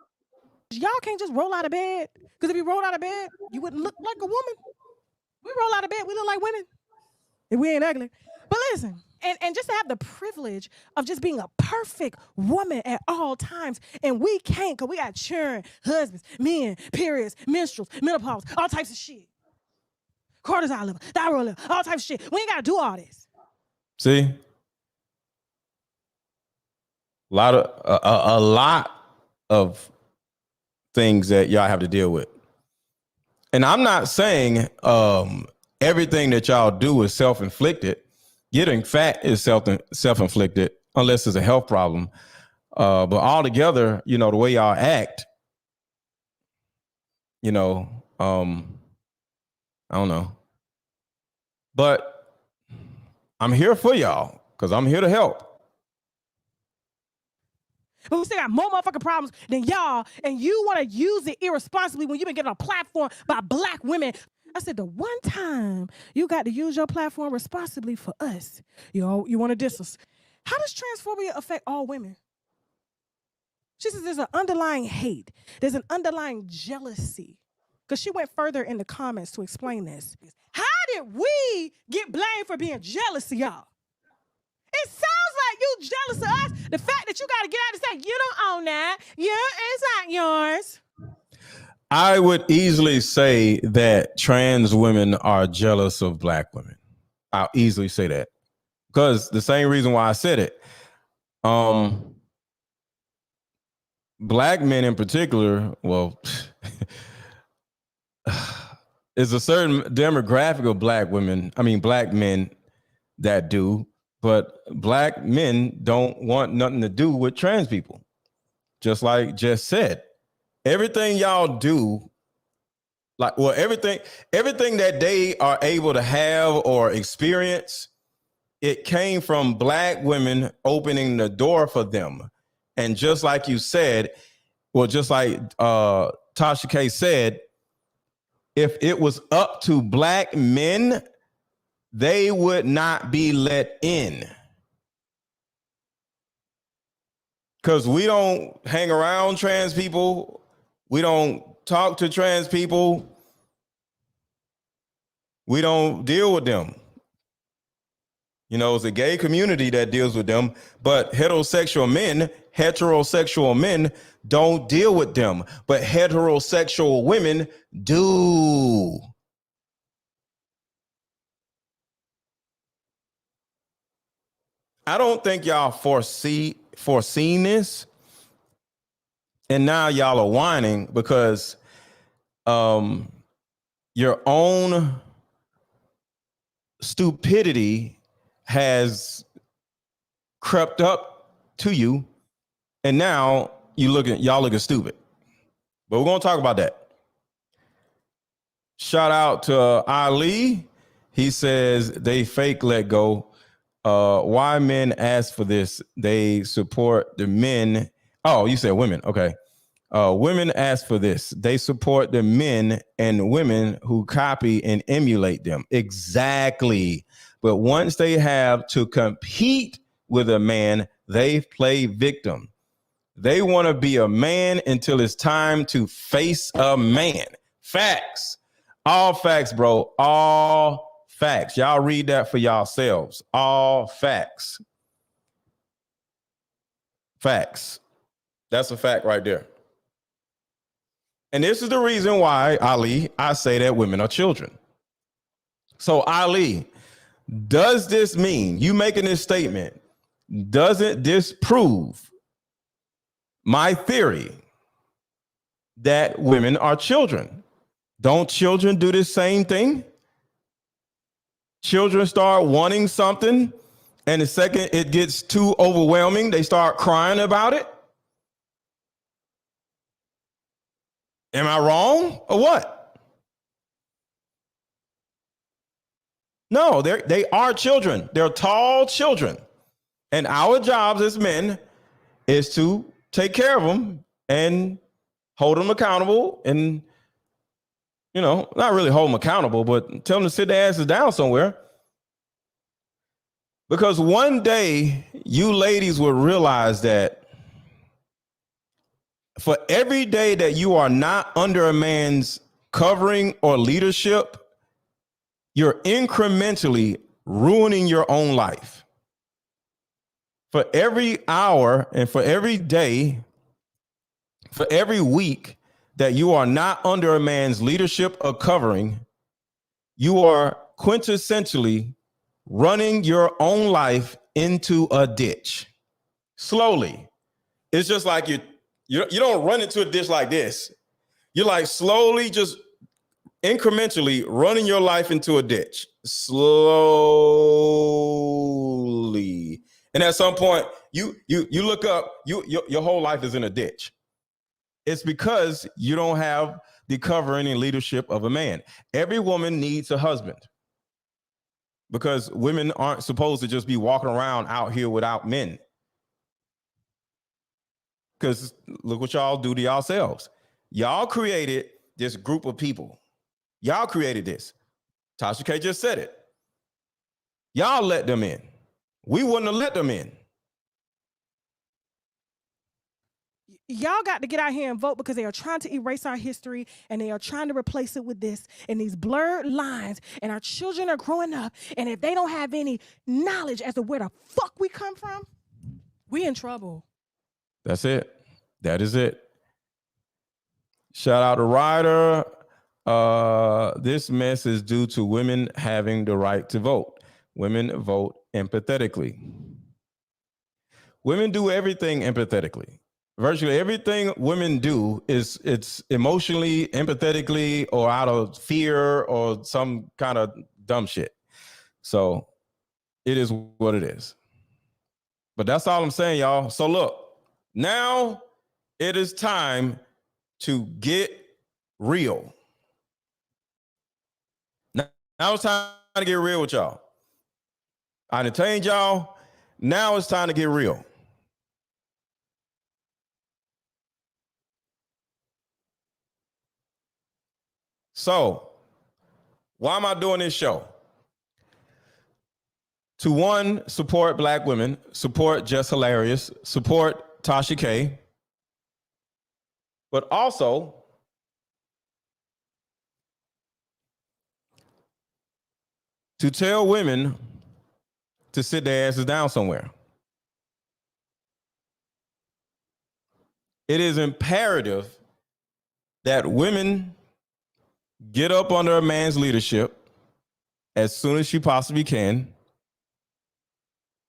y'all can't just roll out of bed. Because if you roll out of bed, you wouldn't look like a woman. We roll out of bed, we look like women. And we ain't ugly. But listen, and just to have the privilege of just being a perfect woman at all times, and we can't, because we got children, husbands, men, periods, menstruals, menopause, all types of shit. Cortisol level, thyroid level, all types of shit. We ain't got to do all this. See? A lot of things that y'all have to deal with. And I'm not saying everything that y'all do is self-inflicted. Getting fat is self-inflicted, unless it's a health problem. But altogether, the way y'all act, I don't know. But I'm here for y'all, because I'm here to help. But we still got more motherfucking problems than y'all, and you want to use it irresponsibly when you've been given a platform by black women. I said, the one time you got to use your platform responsibly for us, you want to diss us. How does transphobia affect all women? She says there's an underlying hate. There's an underlying jealousy. Because she went further in the comments to explain this. How did we get blamed for being jealous of y'all? It sounds like you jealous of us. The fact that you got to get out and say, you don't own that. Yeah, it's not yours. I would easily say that trans women are jealous of black women. I'll easily say that. Because the same reason why I said it. Black men in particular, well, is a certain demographic of black men that do. But black men don't want nothing to do with trans people. Just like Jess said, everything y'all do, everything that they are able to have or experience, it came from black women opening the door for them. And just like you said, just like Tasha K said, if it was up to black men, they would not be let in. Because we don't hang around trans people. We don't talk to trans people. We don't deal with them. It's a gay community that deals with them, but heterosexual men don't deal with them, but heterosexual women do. I don't think y'all foreseen this, and now y'all are whining because your own stupidity has crept up to you, and now y'all looking stupid. But we're gonna talk about that. Shout out to Ali. He says they fake let go. Why men ask for this? They support the men. Oh, you said women. Okay. Women ask for this. They support the men and women who copy and emulate them. Exactly. But once they have to compete with a man, they play victim. They want to be a man until it's time to face a man. Facts. All facts, bro. All facts. Y'all read that for yourselves. All facts. Facts. That's a fact right there. And this is the reason why, Ali, I say that women are children. So, Ali, does this mean, you making this statement, doesn't this prove my theory that women are children? Don't children do the same thing? Children start wanting something, and the second it gets too overwhelming, they start crying about it. Am I wrong or what? No, they are children. They're tall children. And our jobs as men is to take care of them and hold them accountable and, not really hold them accountable, but tell them to sit their asses down somewhere. Because one day you ladies will realize that for every day that you are not under a man's covering or leadership, you're incrementally ruining your own life. For every hour and for every day, for every week that you are not under a man's leadership or covering, you are quintessentially running your own life into a ditch. Slowly. It's just like you don't run into a ditch like this. You're like slowly, just incrementally running your life into a ditch. Slowly. And at some point, you look up, your whole life is in a ditch. It's because you don't have the covering and leadership of a man. Every woman needs a husband, because women aren't supposed to just be walking around out here without men. Because look what y'all do to yourselves. Y'all created this group of people. Y'all created this. Tasha K just said it. Y'all let them in. We wouldn't have let them in. Y'all got to get out here and vote, because they are trying to erase our history and they are trying to replace it with this and these blurred lines. And our children are growing up. And if they don't have any knowledge as to where the fuck we come from, we in trouble. That's it. That is it. Shout out to Ryder. This mess is due to women having the right to vote. Women vote empathetically. Women do everything empathetically. Virtually everything women do it's emotionally, empathetically, or out of fear or some kind of dumb shit. So it is what it is. But that's all I'm saying, y'all. So look, now it is time to get real. Now it's time to get real with y'all. I entertained y'all. Now it's time to get real. So, why am I doing this show? To one, support Black women, support Jess Hilarious, support Tasha K, but also to tell women to sit their asses down somewhere. It is imperative that women get up under a man's leadership as soon as she possibly can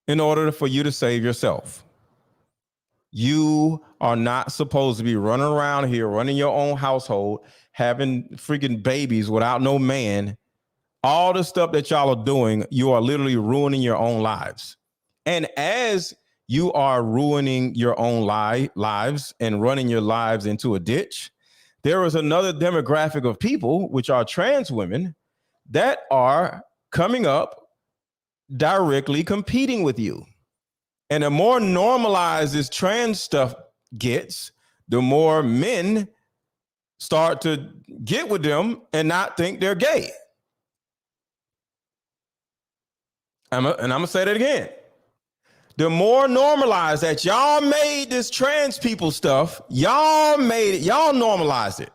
in order for you to save yourself. You are not supposed to be running around here, running your own household, having freaking babies without no man. All the stuff that y'all are doing, you are literally ruining your own lives. And as you are ruining your own lives and running your lives into a ditch, there is another demographic of people, which are trans women, that are coming up directly competing with you. And the more normalized this trans stuff gets, the more men start to get with them and not think they're gay. And I'm going to say that again. The more normalized that y'all made this trans people stuff, y'all normalized it.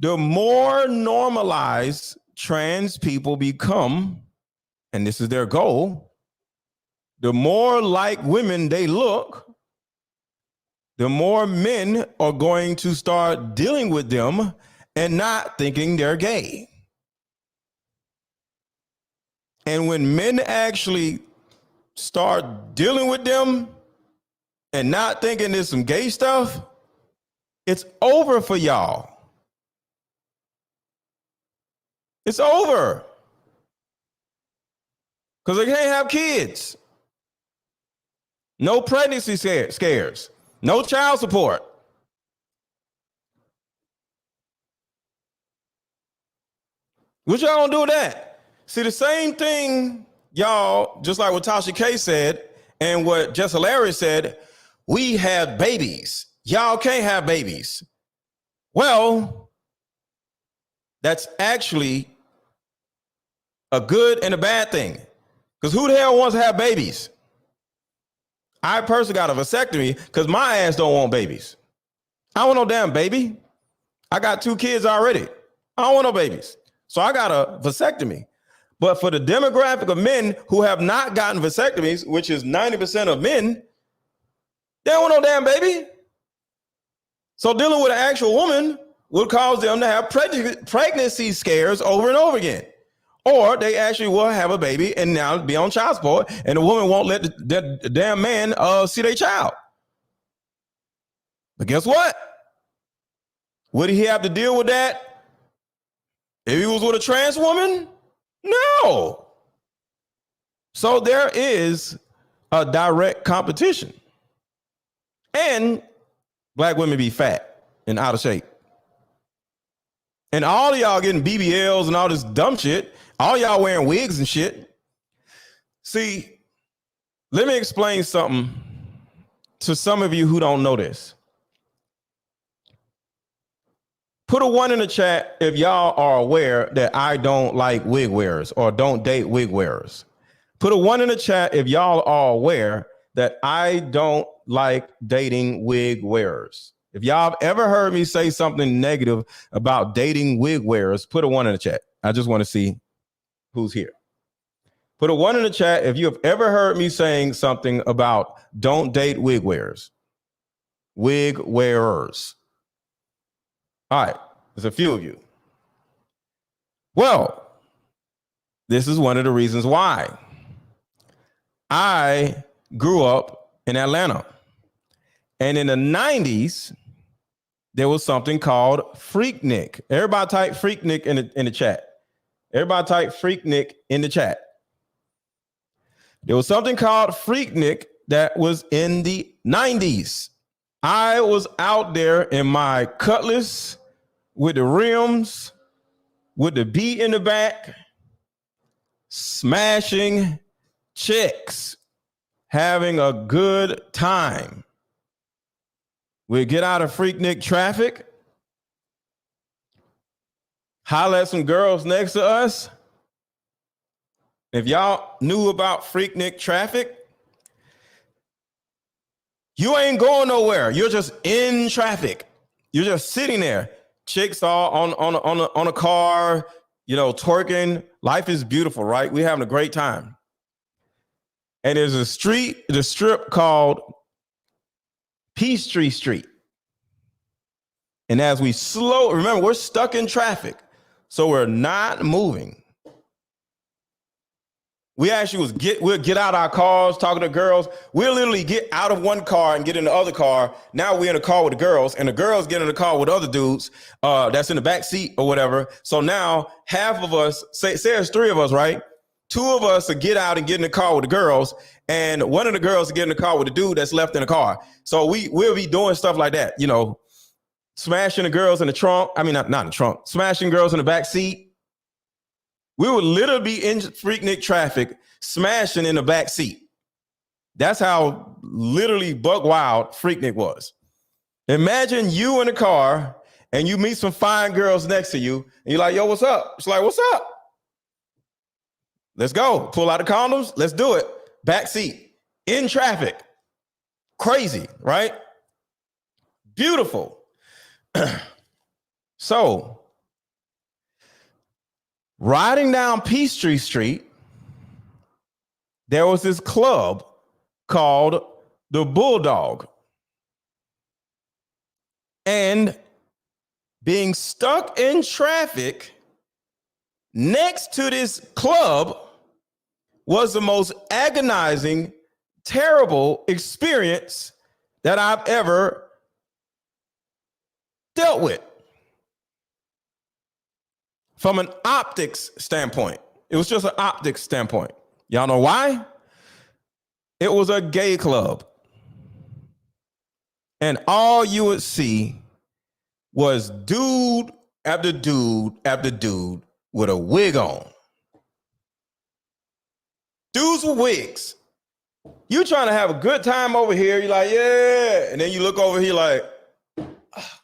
The more normalized trans people become, and this is their goal, the more like women they look, the more men are going to start dealing with them and not thinking they're gay. And when men actually start dealing with them and not thinking there's some gay stuff, it's over for y'all. It's over. Because they can't have kids. No pregnancy scares. No child support. What y'all gonna do with that? See, the same thing, y'all, just like what Tasha K said and what Jess Hilarious said, we have babies. Y'all can't have babies. Well, that's actually a good and a bad thing. Because who the hell wants to have babies? I personally got a vasectomy because my ass don't want babies. I don't want no damn baby. I got 2 kids already. I don't want no babies. So I got a vasectomy. But for the demographic of men who have not gotten vasectomies, which is 90% of men, they don't want no damn baby. So dealing with an actual woman will cause them to have pregnancy scares over and over again. Or they actually will have a baby and now be on child support, and the woman won't let the damn man see their child. But guess what? Would he have to deal with that if he was with a trans woman? No. So there is a direct competition. And black women be fat and out of shape. And all of y'all getting BBLs and all this dumb shit. All y'all wearing wigs and shit. See, let me explain something to some of you who don't know this. Put a 1 in the chat if y'all are aware that I don't like wig wearers or don't date wig wearers. Put a 1 in the chat if y'all are aware that I don't like dating wig wearers. If y'all have ever heard me say something negative about dating wig wearers, put a 1 in the chat. I just want to see who's here. Put a 1 in the chat if you have ever heard me saying something about don't date wig wearers. Wig wearers. All right, there's a few of you. Well, this is one of the reasons why. I grew up in Atlanta. And in the 90s, there was something called Freaknik. Everybody type Freaknik in the chat. Everybody type Freaknik in the chat. There was something called Freaknik that was in the 90s. I was out there in my Cutlass with the rims, with the beat in the back, smashing chicks, having a good time. We'd get out of Freaknik traffic, holler at some girls next to us. If y'all knew about Freaknik traffic, you ain't going nowhere. You're just in traffic. You're just sitting there. Chicks all on a car, you know, twerking. Life is beautiful, right? We're having a great time. And there's a strip called Peachtree Street. And as we remember, we're stuck in traffic, so we're not moving. We actually we'll get out our cars, talking to girls. We'll literally get out of one car and get in the other car. Now we're in a car with the girls, and the girls get in the car with other dudes that's in the back seat or whatever. So now half of us, say there's 3 of us, right? 2 of us will get out and get in the car with the girls, and one of the girls will get in the car with the dude that's left in the car. So we'll be doing stuff like that, you know, smashing the girls in the trunk. I mean, not in the trunk, smashing girls in the back seat. We would literally be in Freaknik traffic, smashing in the back seat. That's how literally buck wild Freaknik was. Imagine you in a car and you meet some fine girls next to you and you're like, yo, what's up? It's like, what's up? Let's go. Pull out the condoms. Let's do it. Back seat. In traffic. Crazy, right? Beautiful. So, riding down Peachtree Street, there was this club called the Bulldog. And being stuck in traffic next to this club was the most agonizing, terrible experience that I've ever dealt with. From an optics standpoint, it was just an optics standpoint. Y'all know why? It was a gay club. And all you would see was dude after dude after dude with a wig on. Dudes with wigs. You trying to have a good time over here. You're like, yeah. And then you look over here like,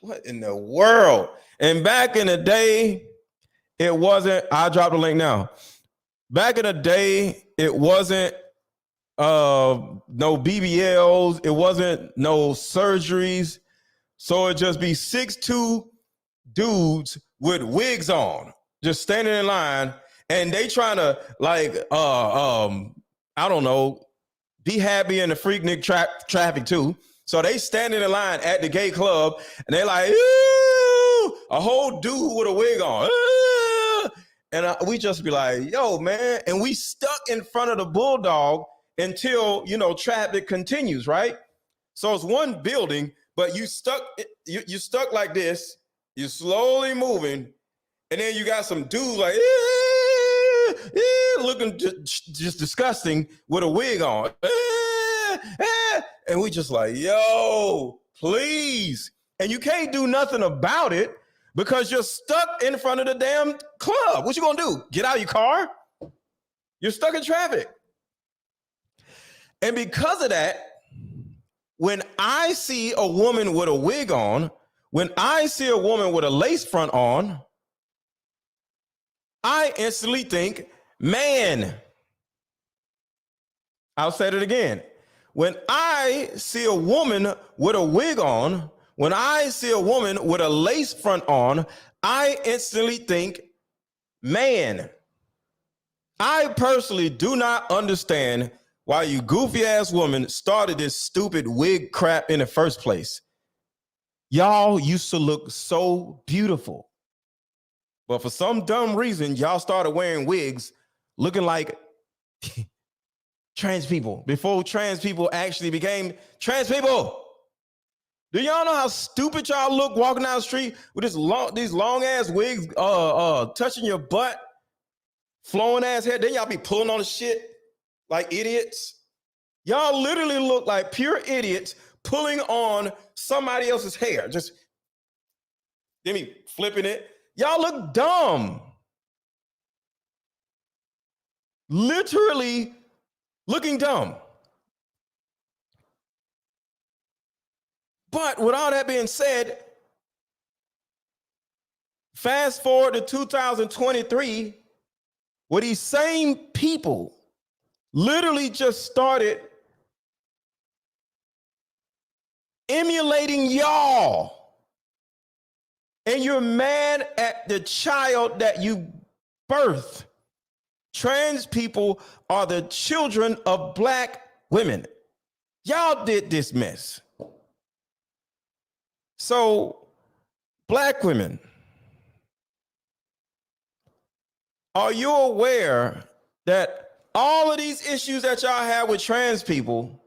what in the world? And back in the day, it wasn't, I'll drop the link now. Back in the day, it wasn't no BBLs. It wasn't no surgeries. So it just be 6'2" dudes with wigs on, just standing in line. And they trying to like, I don't know, be happy in the Freaknik traffic too. So they standing in line at the gay club and they like, ew, a whole dude with a wig on. Ew. And we just be like, yo, man. And we stuck in front of the Bulldog until, traffic continues, right? So it's one building, but you stuck like this. You're slowly moving. And then you got some dude like, looking just disgusting with a wig on. And we just like, yo, please. And you can't do nothing about it because you're stuck in front of the damn club. What you gonna do? Get out of your car? You're stuck in traffic. And because of that, when I see a woman with a wig on, when I see a woman with a lace front on, I instantly think, man. I'll say it again. When I see a woman with a wig on, when I see a woman with a lace front on, I instantly think, man. I personally do not understand why you goofy ass woman started this stupid wig crap in the first place. Y'all used to look so beautiful. But for some dumb reason, y'all started wearing wigs looking like trans people before trans people actually became trans people. Do y'all know how stupid y'all look walking down the street with these long ass wigs touching your butt, flowing ass hair? Then y'all be pulling on the shit like idiots. Y'all literally look like pure idiots pulling on somebody else's hair. Just then me flipping it. Y'all look dumb. Literally looking dumb. But with all that being said, fast forward to 2023, where these same people literally just started emulating y'all. And you're mad at the child that you birthed. Trans people are the children of black women. Y'all did this mess. So, black women, are you aware that all of these issues that y'all have with trans people,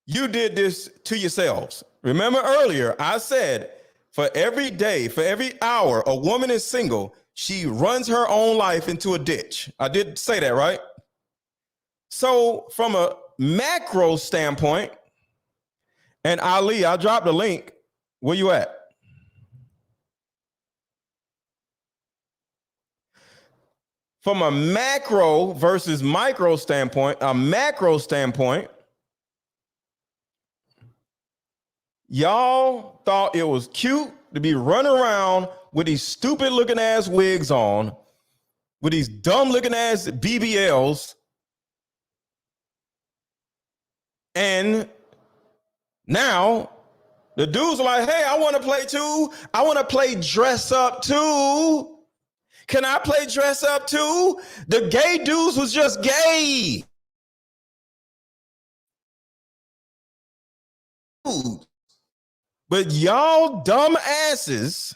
you did this to yourselves? Remember earlier, I said for every day, for every hour, a woman is single, she runs her own life into a ditch. I did say that, right? So from a macro standpoint, and Ali, I dropped a link. Where you at? from a macro versus micro standpoint, a macro standpoint, y'all thought it was cute to be running around with these stupid looking ass wigs on, with these dumb looking ass BBLs. And now the dudes are like, hey, I want to play too. I want to play dress up too. Can I play dress up too? The gay dudes was just gay. But y'all dumb asses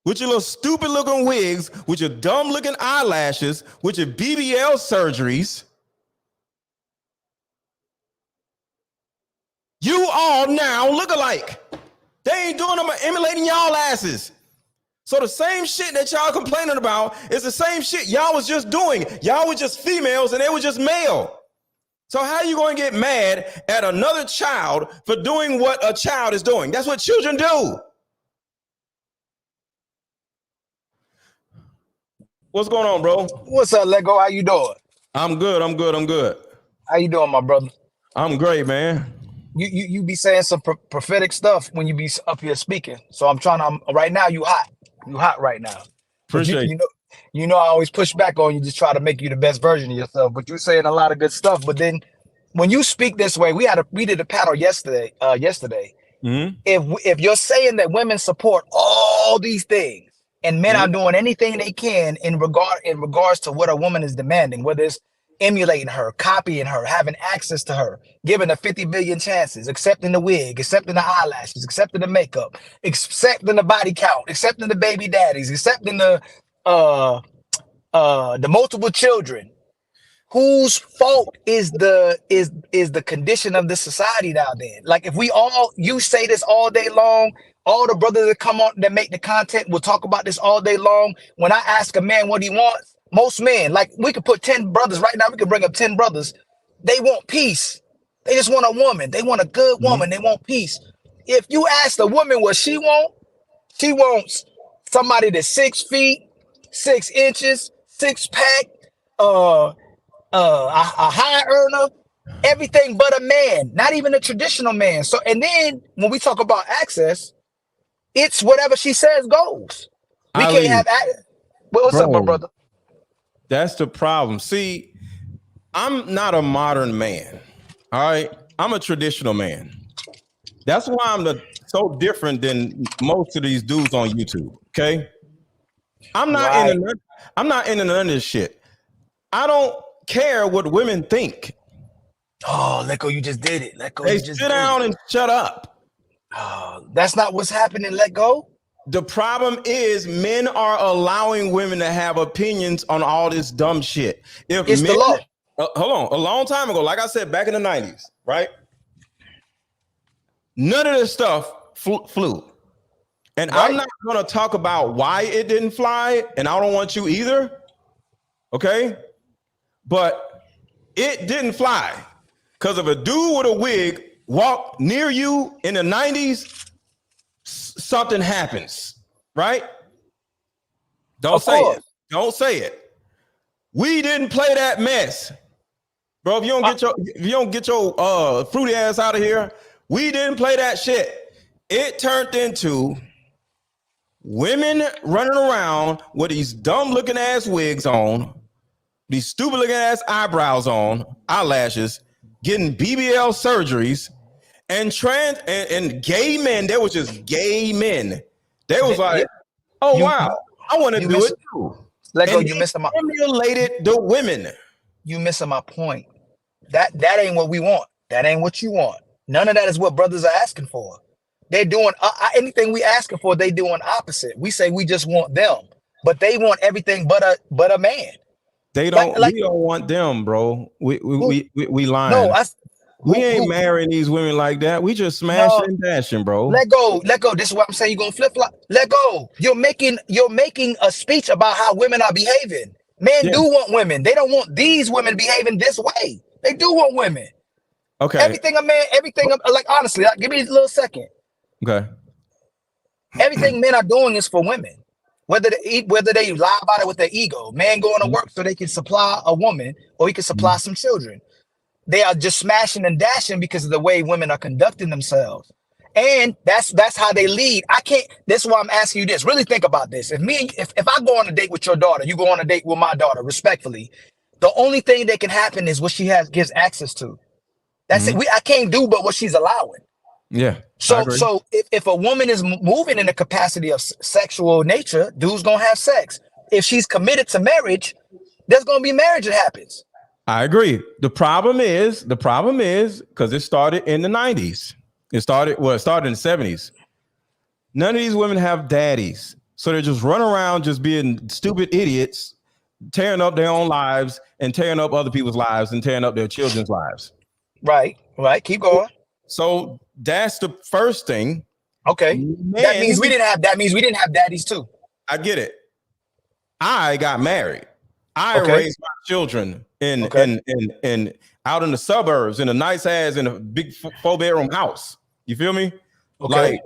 with your little stupid looking wigs, with your dumb looking eyelashes, with your BBL surgeries, you all now look alike. They ain't doing them, emulating y'all asses. So the same shit that y'all complaining about is the same shit y'all was just doing. Y'all were just females and they were just male. So how are you going to get mad at another child for doing what a child is doing? That's what children do. What's going on, bro? What's up, Lego? How you doing? I'm good. How you doing, my brother? I'm great, man. You be saying some prophetic stuff when you be up here speaking. So I'm right now. You hot right now. Appreciate you know I always push back on you, just try to make you the best version of yourself. But you're saying a lot of good stuff. But then when you speak this way, we did a panel yesterday. Mm-hmm. If you're saying that women support all these things and men are doing anything they can in regards to what a woman is demanding, whether it's emulating her, copying her, having access to her, giving her 50 billion chances, accepting the wig, accepting the eyelashes, accepting the makeup, accepting the body count, accepting the baby daddies, accepting the multiple children. Whose fault is the condition of this society now then? Like if you say this all day long, all the brothers that come on that make the content will talk about this all day long. When I ask a man what he wants, most men, like we could put 10 brothers right now, we could bring up 10 brothers. They want peace. They just want a woman. They want a good woman. They want peace. If you ask the woman what she wants somebody that's 6 feet, 6 inches, 6-pack, a high earner, everything but a man, not even a traditional man. So, and then when we talk about access, it's whatever she says goes. We can't have access. What's up, my brother? That's the problem. See, I'm not a modern man. All right. I'm a traditional man. That's why I'm so different than most of these dudes on YouTube. Okay. I'm not into none of this shit. I don't care what women think. Oh, Leko, you just did it. Leko, they sit down and shut up. Oh, that's not what's happening. Let go. The problem is men are allowing women to have opinions on all this dumb shit. If it's men, the law. Hold on, a long time ago, like I said, back in the 90s, right? None of this stuff flew. And right. I'm not going to talk about why it didn't fly, and I don't want you either. Okay? But it didn't fly because if a dude with a wig walked near you in the 90s, something happens, right? Don't say it. Don't say it. We didn't play that mess. Bro, if you don't get your fruity ass out of here, we didn't play that shit. It turned into women running around with these dumb looking ass wigs on, these stupid looking ass eyebrows on, eyelashes, getting BBL surgeries, and gay men. They was just gay men. They was like, oh wow, I want to do it too. You missing my emulated the women. You missing my point. That ain't what we want. That ain't what you want. None of that is what brothers are asking for. They're doing anything we asking for. They doing opposite. We say we just want them, but they want everything but a man. They don't. We don't want them, bro. We lying. No, we ain't marrying these women like that. We just smashing and dashing, bro. Let go. This is what I'm saying. You're gonna flip flop. Let go. You're making a speech about how women are behaving. Men do want women. They don't want these women behaving this way. They do want women. Okay. Everything like honestly, give me a little second. Okay. Everything men are doing is for women. whether they lie about it with their ego. Man going to work so they can supply a woman, or he can supply some children. They are just smashing and dashing because of the way women are conducting themselves. And that's how they lead. I can't, that's why I'm asking you this. Really think about this. If I go on a date with your daughter, you go on a date with my daughter, respectfully, the only thing that can happen is what she gives access to. That's it. I can't do but what she's allowing. Yeah. So if a woman is moving in the capacity of sexual nature, dude's gonna have sex. If she's committed to marriage, there's gonna be marriage that happens. I agree. The problem is because it started in the 90s. It started in the 70s. None of these women have daddies. So they just run around just being stupid idiots, tearing up their own lives and tearing up other people's lives and tearing up their children's lives. Right. Keep going. So that's the first thing. Okay. That means we didn't have daddies too. I get it. I got married. I raised my children in out in the suburbs in a nice ass in a big 4-bedroom house. You feel me? Okay.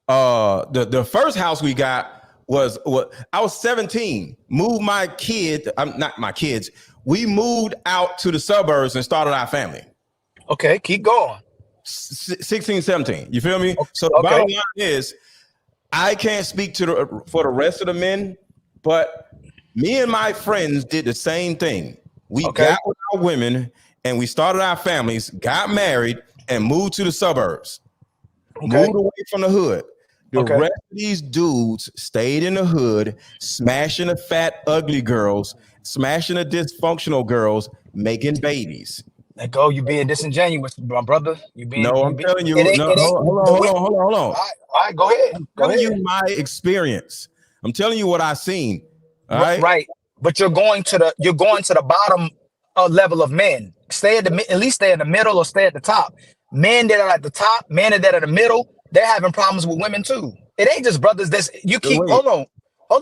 Like the first house we got was what I was 17. Moved my kid. Not my kids. We moved out to the suburbs and started our family. Okay, keep going. 16, 17. You feel me? So the bottom line is, I can't speak for the rest of the men, but me and my friends did the same thing. We got with our women and we started our families, got married, and moved to the suburbs. Moved away from the hood. The rest of these dudes stayed in the hood, smashing the fat, ugly girls, smashing the dysfunctional girls, making babies. Let go. You being disingenuous, my brother. I'm telling you. Hold on. All right, go ahead. I'm telling you my experience. I'm telling you what I seen. All right. Right. But you're going to the bottom level of men. At least stay in the middle or stay at the top. Men that are at the top, men that are in the middle, they're having problems with women too. It ain't just brothers. Hold on.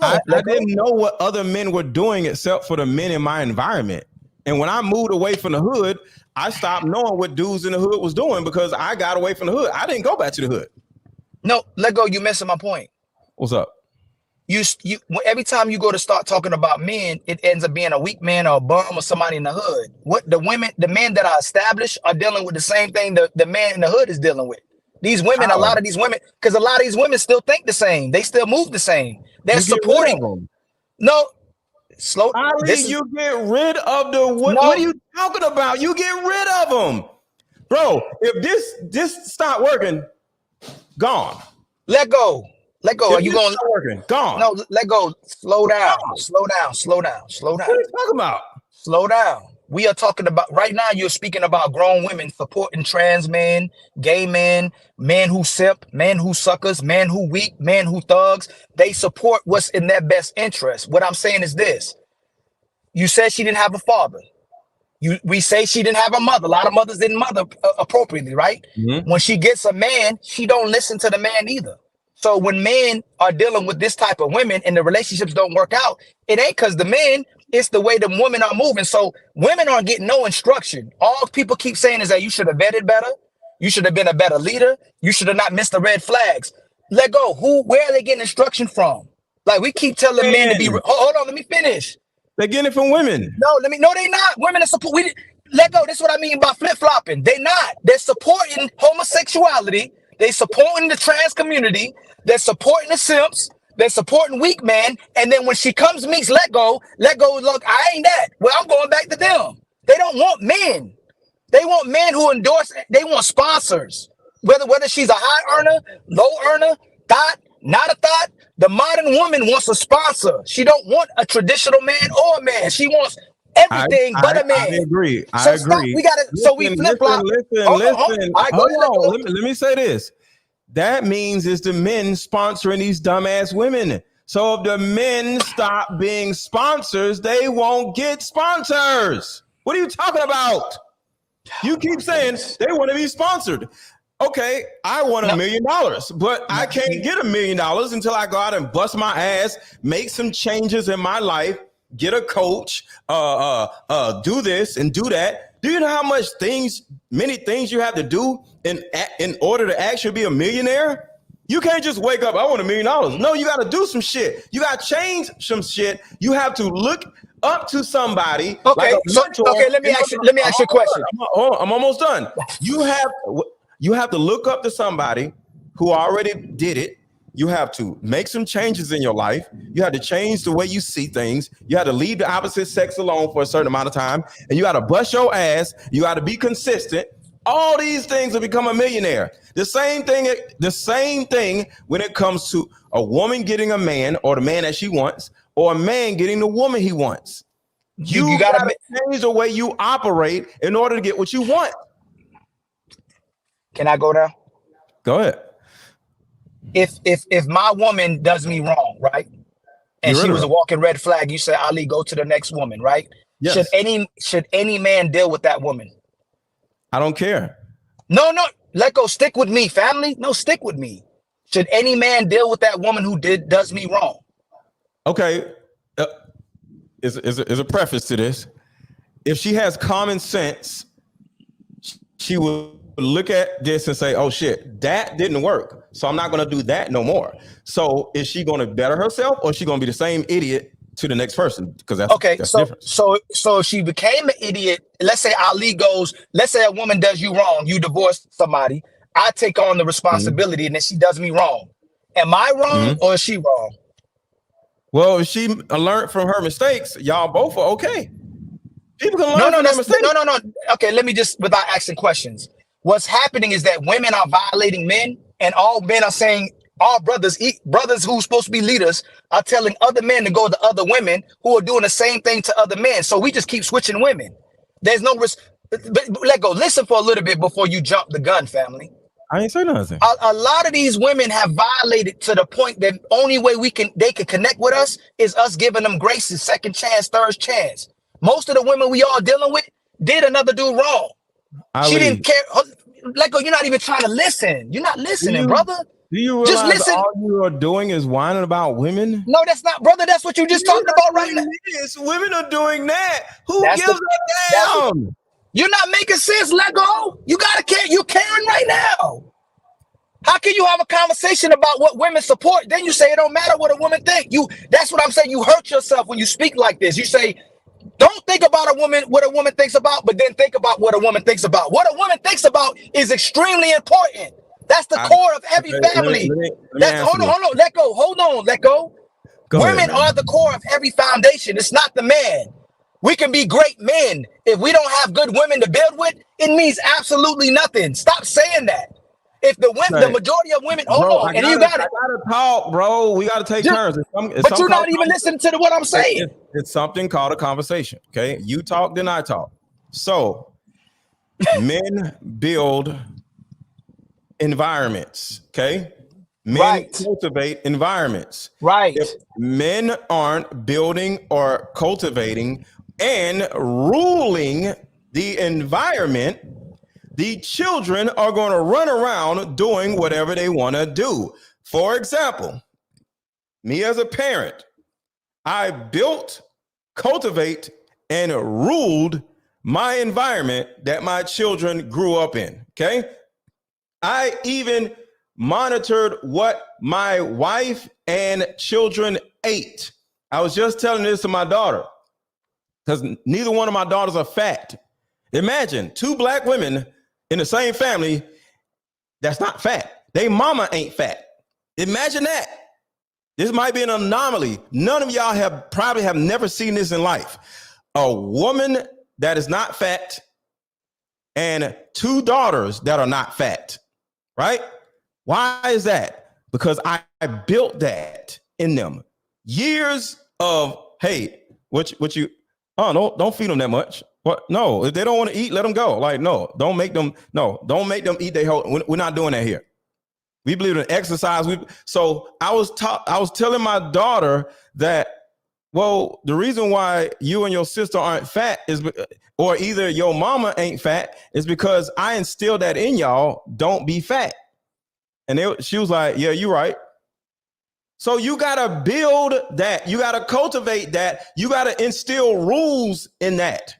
I didn't know what other men were doing except for the men in my environment. And when I moved away from the hood, I stopped knowing what dudes in the hood was doing because I got away from the hood. I didn't go back to the hood. No, let go. You missing my point. What's up? You every time you go to start talking about men, it ends up being a weak man or a bum or somebody in the hood. What the men that are established are dealing with the same thing the man in the hood is dealing with. These women, a lot of these women still think the same. They still move the same. They're supporting them. No, slow. You get rid of the what are you talking about? You get rid of them, bro. If this stop working, gone. Let go. Are you going? Working? Gone. No, let go. Slow down. Slow down. What are you talking about? Slow down. We are talking about right now. You're speaking about grown women supporting trans men, gay men, men who simp, men who suckers, men who weak, men who thugs. They support what's in their best interest. What I'm saying is this: you said she didn't have a father. We say she didn't have a mother. A lot of mothers didn't mother appropriately, right? Mm-hmm. When she gets a man, she don't listen to the man either. So when men are dealing with this type of women and the relationships don't work out, it ain't because the men, it's the way the women are moving. So women aren't getting no instruction. All people keep saying is that you should have vetted better. You should have been a better leader. You should have not missed the red flags. Let go. Where are they getting instruction from? Like we keep telling men to be, hold on, let me finish. They're getting it from women. No, they not. Women are support. Let go. This is what I mean by flip-flopping. They're not. They're supporting homosexuality. They're supporting the trans community. They're supporting the simps. They're supporting weak men. And then when she comes meets let go, look, I ain't that. Well, I'm going back to them. They don't want men. They want men who endorse. They want sponsors. Whether she's a high earner, low earner, thought, not a thought, the modern woman wants a sponsor. She don't want a traditional man or a man. She wants everything but a man. I agree. We flip-flop. Listen. Hold on. Let me say this. That means it's the men sponsoring these dumbass women. So if the men stop being sponsors, they won't get sponsors. What are you talking about? You keep saying they want to be sponsored. Okay, I want $1 million, but I can't get $1 million until I go out and bust my ass, make some changes in my life, get a coach, do this and do that. Do you know how many things you have to do in order to actually be a millionaire? You can't just wake up, I want $1 million. No, you got to do some shit. You got to change some shit. You have to look up to somebody. Okay, like a so mentor. okay, let me ask you a question. I'm almost done. You have to look up to somebody who already did it. You have to make some changes in your life. You have to change the way you see things. You have to leave the opposite sex alone for a certain amount of time. And you got to bust your ass. You got to be consistent. All these things will become a millionaire. The same thing when it comes to a woman getting a man or the man that she wants, or a man getting the woman he wants. You gotta change the way you operate in order to get what you want. Can I go now? Go ahead. If my woman does me wrong, right? And she was a walking red flag, you say, Ali, go to the next woman, right? Yes. Should any man deal with that woman? I don't care. No, let go. Stick with me, family. No, stick with me. Should any man deal with that woman who does me wrong? Okay. Is a preface to this. If she has common sense, she will look at this and say, oh shit, that didn't work. So I'm not going to do that no more. So is she going to better herself, or is she going to be the same idiot to the next person? Because that's different. So she became an idiot. Let's say Ali goes, let's say a woman does you wrong. You divorce somebody. I take on the responsibility, and then she does me wrong. Am I wrong or is she wrong? Well, if she learned from her mistakes, y'all both are okay. People can learn from their mistakes. No. Okay, let me just, without asking questions. What's happening is that women are violating men, and all men are saying, all brothers who's supposed to be leaders are telling other men to go to other women who are doing the same thing to other men. So we just keep switching women. There's no risk. But let go. Listen for a little bit before you jump the gun, family. I ain't say nothing. A lot of these women have violated to the point that only way they can connect with us is us giving them graces, second chance, third chance. Most of the women we all dealing with did another dude wrong. She didn't care. Let go. You're not even trying to listen. You're not listening, brother. Do you realize just listen. All you are doing is whining about women? No, that's not, brother. That's what you just talked about right now. Women are doing that. Who gives a damn? You're not making sense. Let go. You gotta care. You're caring right now. How can you have a conversation about what women support? Then you say it don't matter what a woman think. That's what I'm saying. You hurt yourself when you speak like this. You say, don't think about what a woman thinks about, but then think about what a woman thinks about. What a woman thinks about is extremely important. That's the core of every family. Hold on. Let go. Hold on. Let go. Women are the core of every foundation. It's not the man. We can be great men. If we don't have good women to build with, it means absolutely nothing. Stop saying that. If the majority of women, hold on, and you got it. I gotta talk, bro. We gotta take turns. But you're not even listening to what I'm saying. It's something called a conversation. Okay, you talk, then I talk. So, men build environments. Okay, men cultivate environments. Right. If men aren't building or cultivating and ruling the environment, the children are going to run around doing whatever they want to do. For example, me as a parent, I built, cultivate, and ruled my environment that my children grew up in. Okay. I even monitored what my wife and children ate. I was just telling this to my daughter because neither one of my daughters are fat. Imagine 2 black women in the same family that's not fat. They mama ain't fat. Imagine that. This might be an anomaly. None of y'all probably have never seen this in life. A woman that is not fat and 2 daughters that are not fat, right? Why is that? Because I built that in them. Years of, hey, what you, don't feed them that much. What? No, if they don't want to eat, let them go. Like, don't make them eat their whole. We're not doing that here. We believe in exercise. So I was telling my daughter that, well, the reason why you and your sister aren't fat or either your mama ain't fat is because I instilled that in y'all. Don't be fat. And she was like, yeah, you're right. So you got to build that. You got to cultivate that. You got to instill rules in that.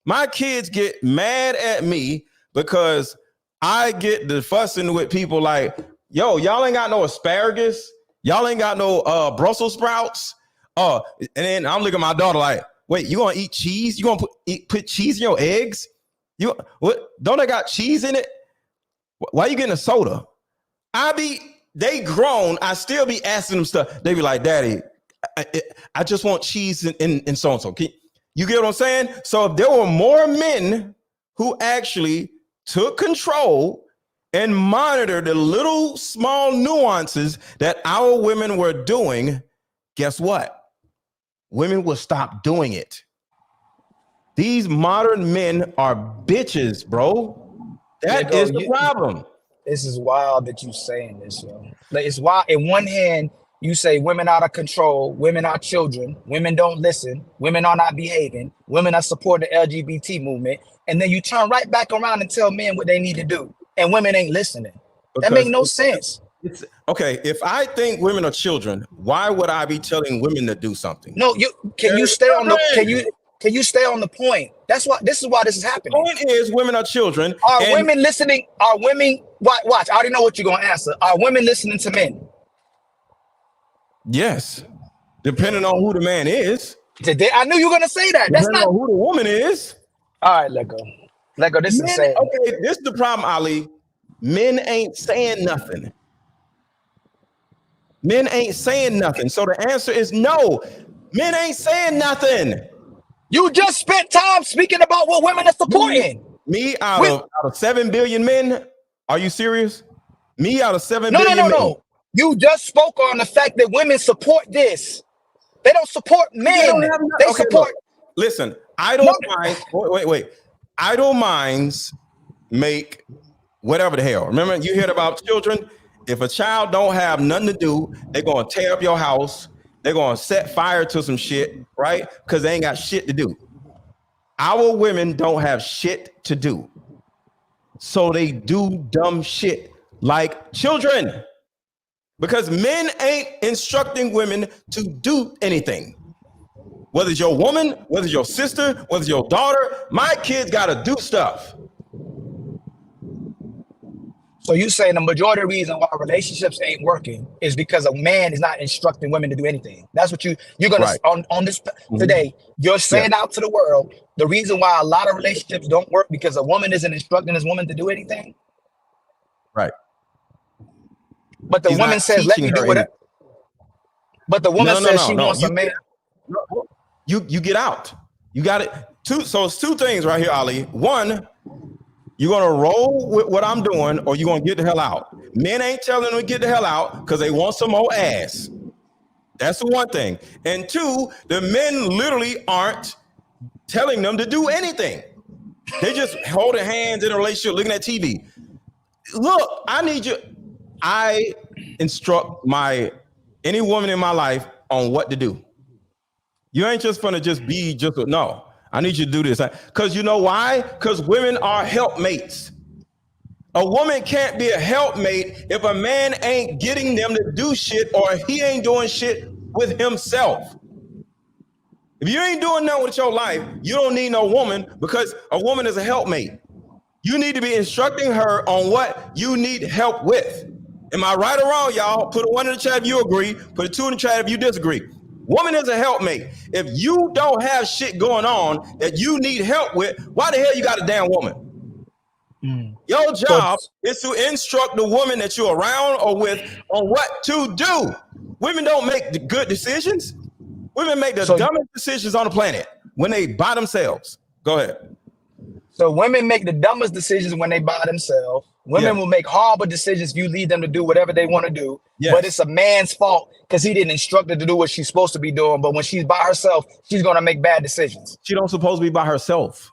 My kids get mad at me because I get the fussing with people like, yo, y'all ain't got no asparagus. Y'all ain't got no Brussels sprouts. And then I'm looking at my daughter like, wait, you gonna eat cheese? You gonna put cheese in your eggs? You what? Don't they got cheese in it? Why you getting a soda? They grown. I still be asking them stuff. They be like, Daddy, I just want cheese and so and so. You get what I'm saying? So if there were more men who actually took control and monitored the little small nuances that our women were doing, guess what? Women will stop doing it. These modern men are bitches, bro. That is the problem. This is wild that you saying this, yo. Like, it's wild. In one hand, you say women out of control, women are children, women don't listen, women are not behaving, women are supporting the LGBT movement, and then you turn right back around and tell men what they need to do, and women ain't listening. That makes no sense. Okay, if I think women are children, why would I be telling women to do something? No, can you stay on the point? This is why this is happening. The point is women are children. Are women listening? Are women watch? I already know what you're gonna answer. Are women listening to men? Yes. Depending on who the man is. I knew you were gonna say that. That's not who the woman is. All right, let go. This is insane. Okay, this is the problem, Ali. Men ain't saying nothing. Men ain't saying nothing. So the answer is no. Men ain't saying nothing. You just spent time speaking about what women are supporting. Me out of 7 billion men? Are you serious? Me out of 7 billion men? No. You just spoke on the fact that women support this. They don't support men. They support. Look, listen, idle minds. Wait. Idle minds make whatever the hell. Remember, you heard about children? If a child don't have nothing to do, they're going to tear up your house. They're going to set fire to some shit, right? Because they ain't got shit to do. Our women don't have shit to do. So they do dumb shit like children. Because men ain't instructing women to do anything. Whether it's your woman, whether it's your sister, whether it's your daughter, my kids got to do stuff. So you saying the majority of the reason why relationships ain't working is because a man is not instructing women to do anything. That's what you're gonna right. on this today. You're saying out to the world the reason why a lot of relationships don't work because a woman isn't instructing this woman to do anything. Right. But the woman says, "Let me do whatever." But the woman says she wants a man. You get out. You got it. So it's two things right here, Ali. One. You're going to roll with what I'm doing or you're going to get the hell out. Men ain't telling them to get the hell out because they want some more ass. That's the one thing. And two, the men literally aren't telling them to do anything. They just holding hands in a relationship, looking at TV. Look, I need you. I instruct any woman in my life on what to do. You ain't just going to just be no. I need you to do this. Because you know why? Because women are helpmates. A woman can't be a helpmate if a man ain't getting them to do shit or he ain't doing shit with himself. If you ain't doing nothing with your life, you don't need no woman because a woman is a helpmate. You need to be instructing her on what you need help with. Am I right or wrong, y'all? Put a 1 in the chat if you agree. Put a 2 in the chat if you disagree. Woman is a helpmate. If you don't have shit going on that you need help with, why the hell you got a damn woman? Your job is to instruct the woman that you're around or with on what to do. Women don't make the good decisions. Women make the dumbest decisions on the planet when they by themselves. Go ahead. So women make the dumbest decisions when they by themselves. Women will make horrible decisions if you lead them to do whatever they want to do. Yes. But it's a man's fault because he didn't instruct her to do what she's supposed to be doing. But when she's by herself, she's going to make bad decisions. She don't supposed to be by herself.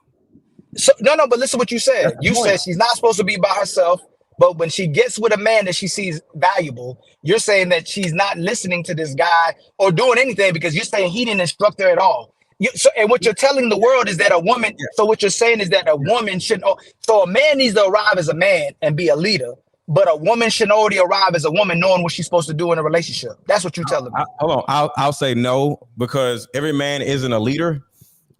So no, but listen what you said. You said she's not supposed to be by herself. But when she gets with a man that she sees valuable, you're saying that she's not listening to this guy or doing anything because you're saying he didn't instruct her at all. And what you're telling the world is that a woman, so what you're saying is that a woman should, so a man needs to arrive as a man and be a leader, but a woman should already arrive as a woman knowing what she's supposed to do in a relationship. That's what you're telling me. Hold on, I'll say no, because every man isn't a leader.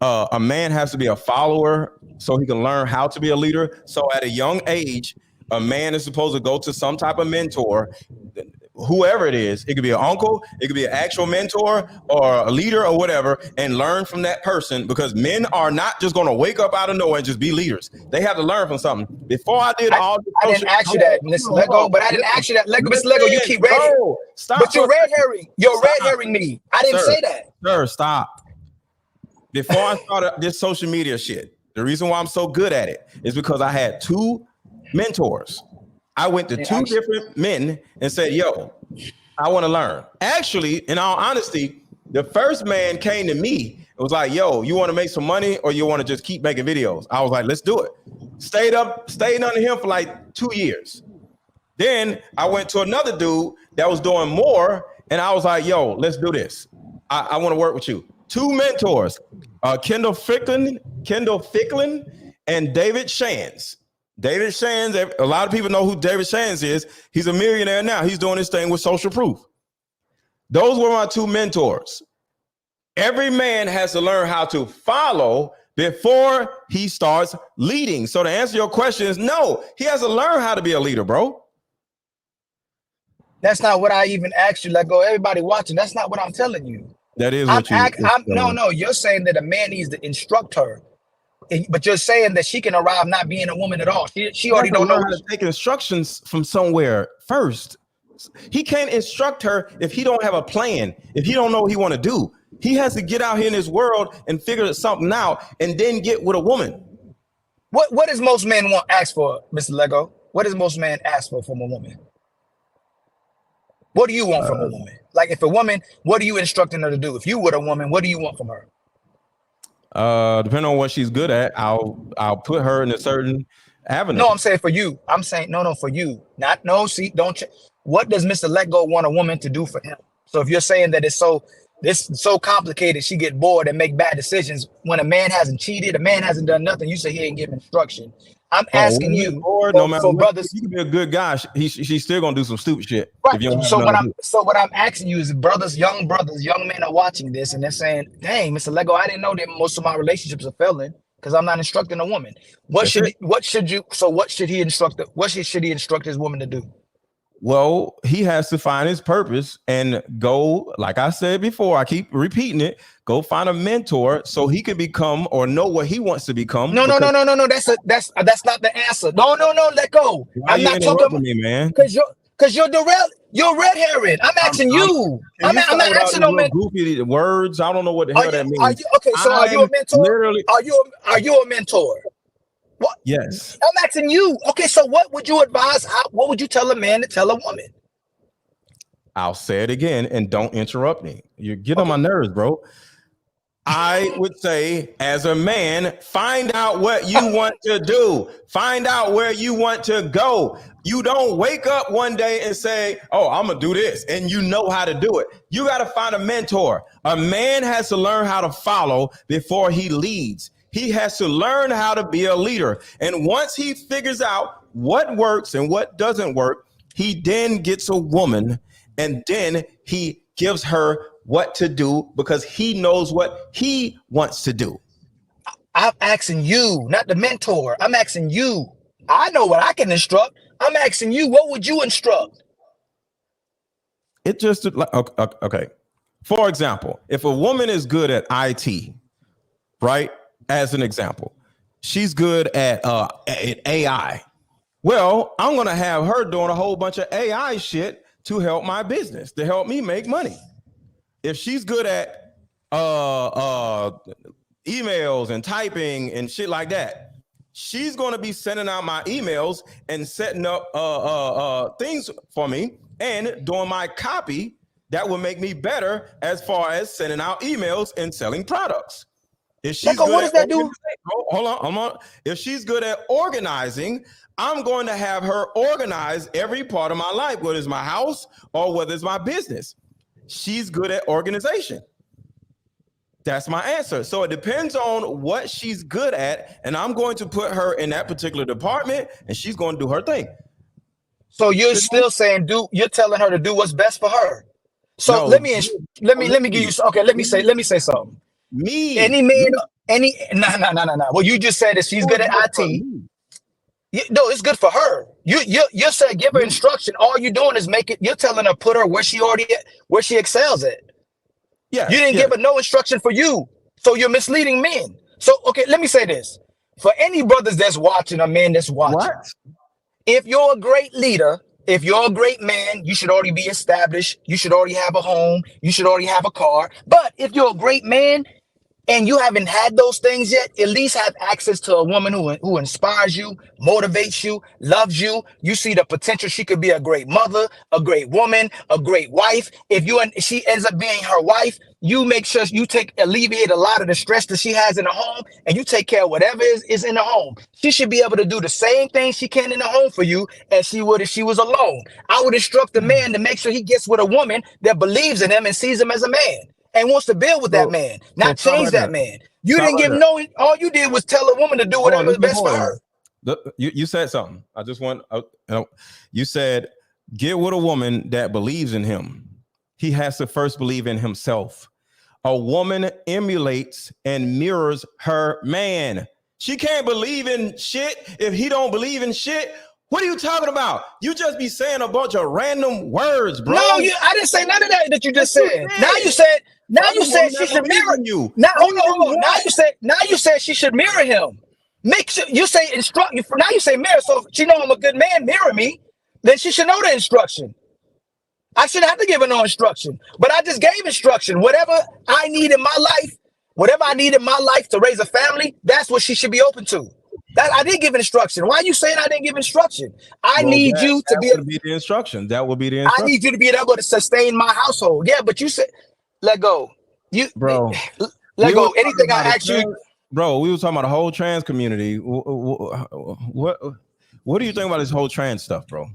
A man has to be a follower so he can learn how to be a leader. So at a young age, A man is supposed to go to some type of mentor, whoever it is. It could be an uncle, it could be an actual mentor or a leader or whatever, and learn from that person, because men are not just going to wake up out of nowhere and just be leaders. They have to learn from something. Before I did all the I didn't ask you that, Mr. Lego, but I didn't ask you that. Mr. Lego, you keep reading. No, stop. But you're red herring. You're red herring me. I didn't say that. Sir, stop. Before I started this social media shit, the reason why I'm so good at it is because I had 2 mentors. I went to 2 different men and said, yo, I want to learn. Actually, in all honesty, the first man came to me and was like, yo, you want to make some money or you want to just keep making videos? I was like, let's do it. Stayed under him for like 2 years. Then I went to another dude that was doing more, and I was like, yo, let's do this. I want to work with you. 2 mentors, Kendall Ficklin and David Shands. David Shands, a lot of people know who David Shands is. He's a millionaire now. He's doing this thing with Social Proof. Those were my 2 mentors. Every man has to learn how to follow before he starts leading. So to answer your question is no, he has to learn how to be a leader, bro. That's not what I even asked you. Like, everybody watching, that's not what I'm telling you. That is what no, you're saying that a man needs to instruct her. But you're saying that she can arrive not being a woman at all. She already don't know how to take instructions from somewhere first. He can't instruct her if he don't have a plan, if he don't know what he want to do. He has to get out here in this world and figure something out and then get with a woman. What does most men ask for, Mr. Lego? What does most men ask for from a woman? What do you want from a woman? Like, if a woman, what are you instructing her to do? If you were a woman, what do you want from her? Depending on what she's good at, I'll put her in a certain avenue. No, I'm saying for you. I'm saying no for you. What does Mr. Lego want a woman to do for him? So if you're saying that it's so complicated, she get bored and make bad decisions when a man hasn't cheated, a man hasn't done nothing, you say he ain't giving instruction. I'm asking you, no matter for what, brothers, you can be a good guy. She's still gonna do some stupid shit. Right. If you don't So what I'm asking you is, young men are watching this and they're saying, "Dang, Mr. Lego, I didn't know that most of my relationships are failing because I'm not instructing a woman." What should he instruct his woman to do? Well, he has to find his purpose and go, like I said before, I keep repeating it, go find a mentor so he can become or know what he wants to become. No. That's not the answer. No, let go. I'm not talking about me, man. Because you're red herring. I'm asking you. I'm not asking no man. Goofy words. I don't know what the hell that means. Are you a mentor? Are you a mentor? What? Yes. I'm asking you. Okay, so what would you advise? What would you tell a man to tell a woman? I'll say it again and don't interrupt me. You're getting on my nerves, bro. I would say, as a man, find out what you want to do. Find out where you want to go. You don't wake up one day and say, oh, I'm going to do this. And you know how to do it. You got to find a mentor. A man has to learn how to follow before he leads. He has to learn how to be a leader. And once he figures out what works and what doesn't work, he then gets a woman and then he gives her what to do because he knows what he wants to do. I'm asking you, not the mentor. I'm asking you. I know what I can instruct. I'm asking you, what would you instruct? It just, okay. For example, if a woman is good at IT, right? As an example, she's good at AI. Well, I'm going to have her doing a whole bunch of AI shit to help my business, to help me make money. If she's good at emails and typing and shit like that, she's going to be sending out my emails and setting up things for me and doing my copy that will make me better as far as sending out emails and selling products. If she's what does that do? Hold on. If she's good at organizing, I'm going to have her organize every part of my life, whether it's my house or whether it's my business. She's good at organization. That's my answer. So it depends on what she's good at, and I'm going to put her in that particular department, and she's going to do her thing. So you're still saying you're telling her to do what's best for her. So no, let me give you. Okay, let me say something. No. Well, you just said that she's good at IT. No, it's good for her. You said give her instruction. All you're doing is make it. You're telling her put her where she excels at. Yeah, You didn't yeah. give her no instruction for you, so you're misleading men. So okay, let me say this for any brothers that's watching or men that's watching. What? If you're a great leader, if you're a great man, you should already be established. You should already have a home. You should already have a car. But if you're a great man and you haven't had those things yet, at least have access to a woman who inspires you, motivates you, loves you. You see the potential. She could be a great mother, a great woman, a great wife. If she ends up being her wife, you make sure you alleviate a lot of the stress that she has in the home, and you take care of whatever is in the home. She should be able to do the same thing she can in the home for you as she would if she was alone. I would instruct the man to make sure he gets with a woman that believes in him and sees him as a man and wants to build with that man, not change that man. You didn't give all you did was tell a woman to do whatever is best for her. You said something. I just want, you said, get with a woman that believes in him. He has to first believe in himself. A woman emulates and mirrors her man. She can't believe in shit if he don't believe in shit. What are you talking about? You just be saying a bunch of random words, bro. No, I didn't say none of that you just said. Now you said she should mirror you. Now hold on. Now you said she should mirror him. Make sure you say instruct you. Now you say mirror. So if she know I'm a good man, mirror me. Then she should know the instruction. I shouldn't have to give her no instruction, but I just gave instruction. Whatever I need in my life to raise a family, that's what she should be open to. That I did give instruction. Why are you saying I didn't give instruction? I need you to be the instruction. That would be the instruction. I need you to be able to sustain my household. Yeah, but you said let go. Bro, let go. Anything I ask you, bro. We were talking about the whole trans community. What do you think about this whole trans stuff, bro?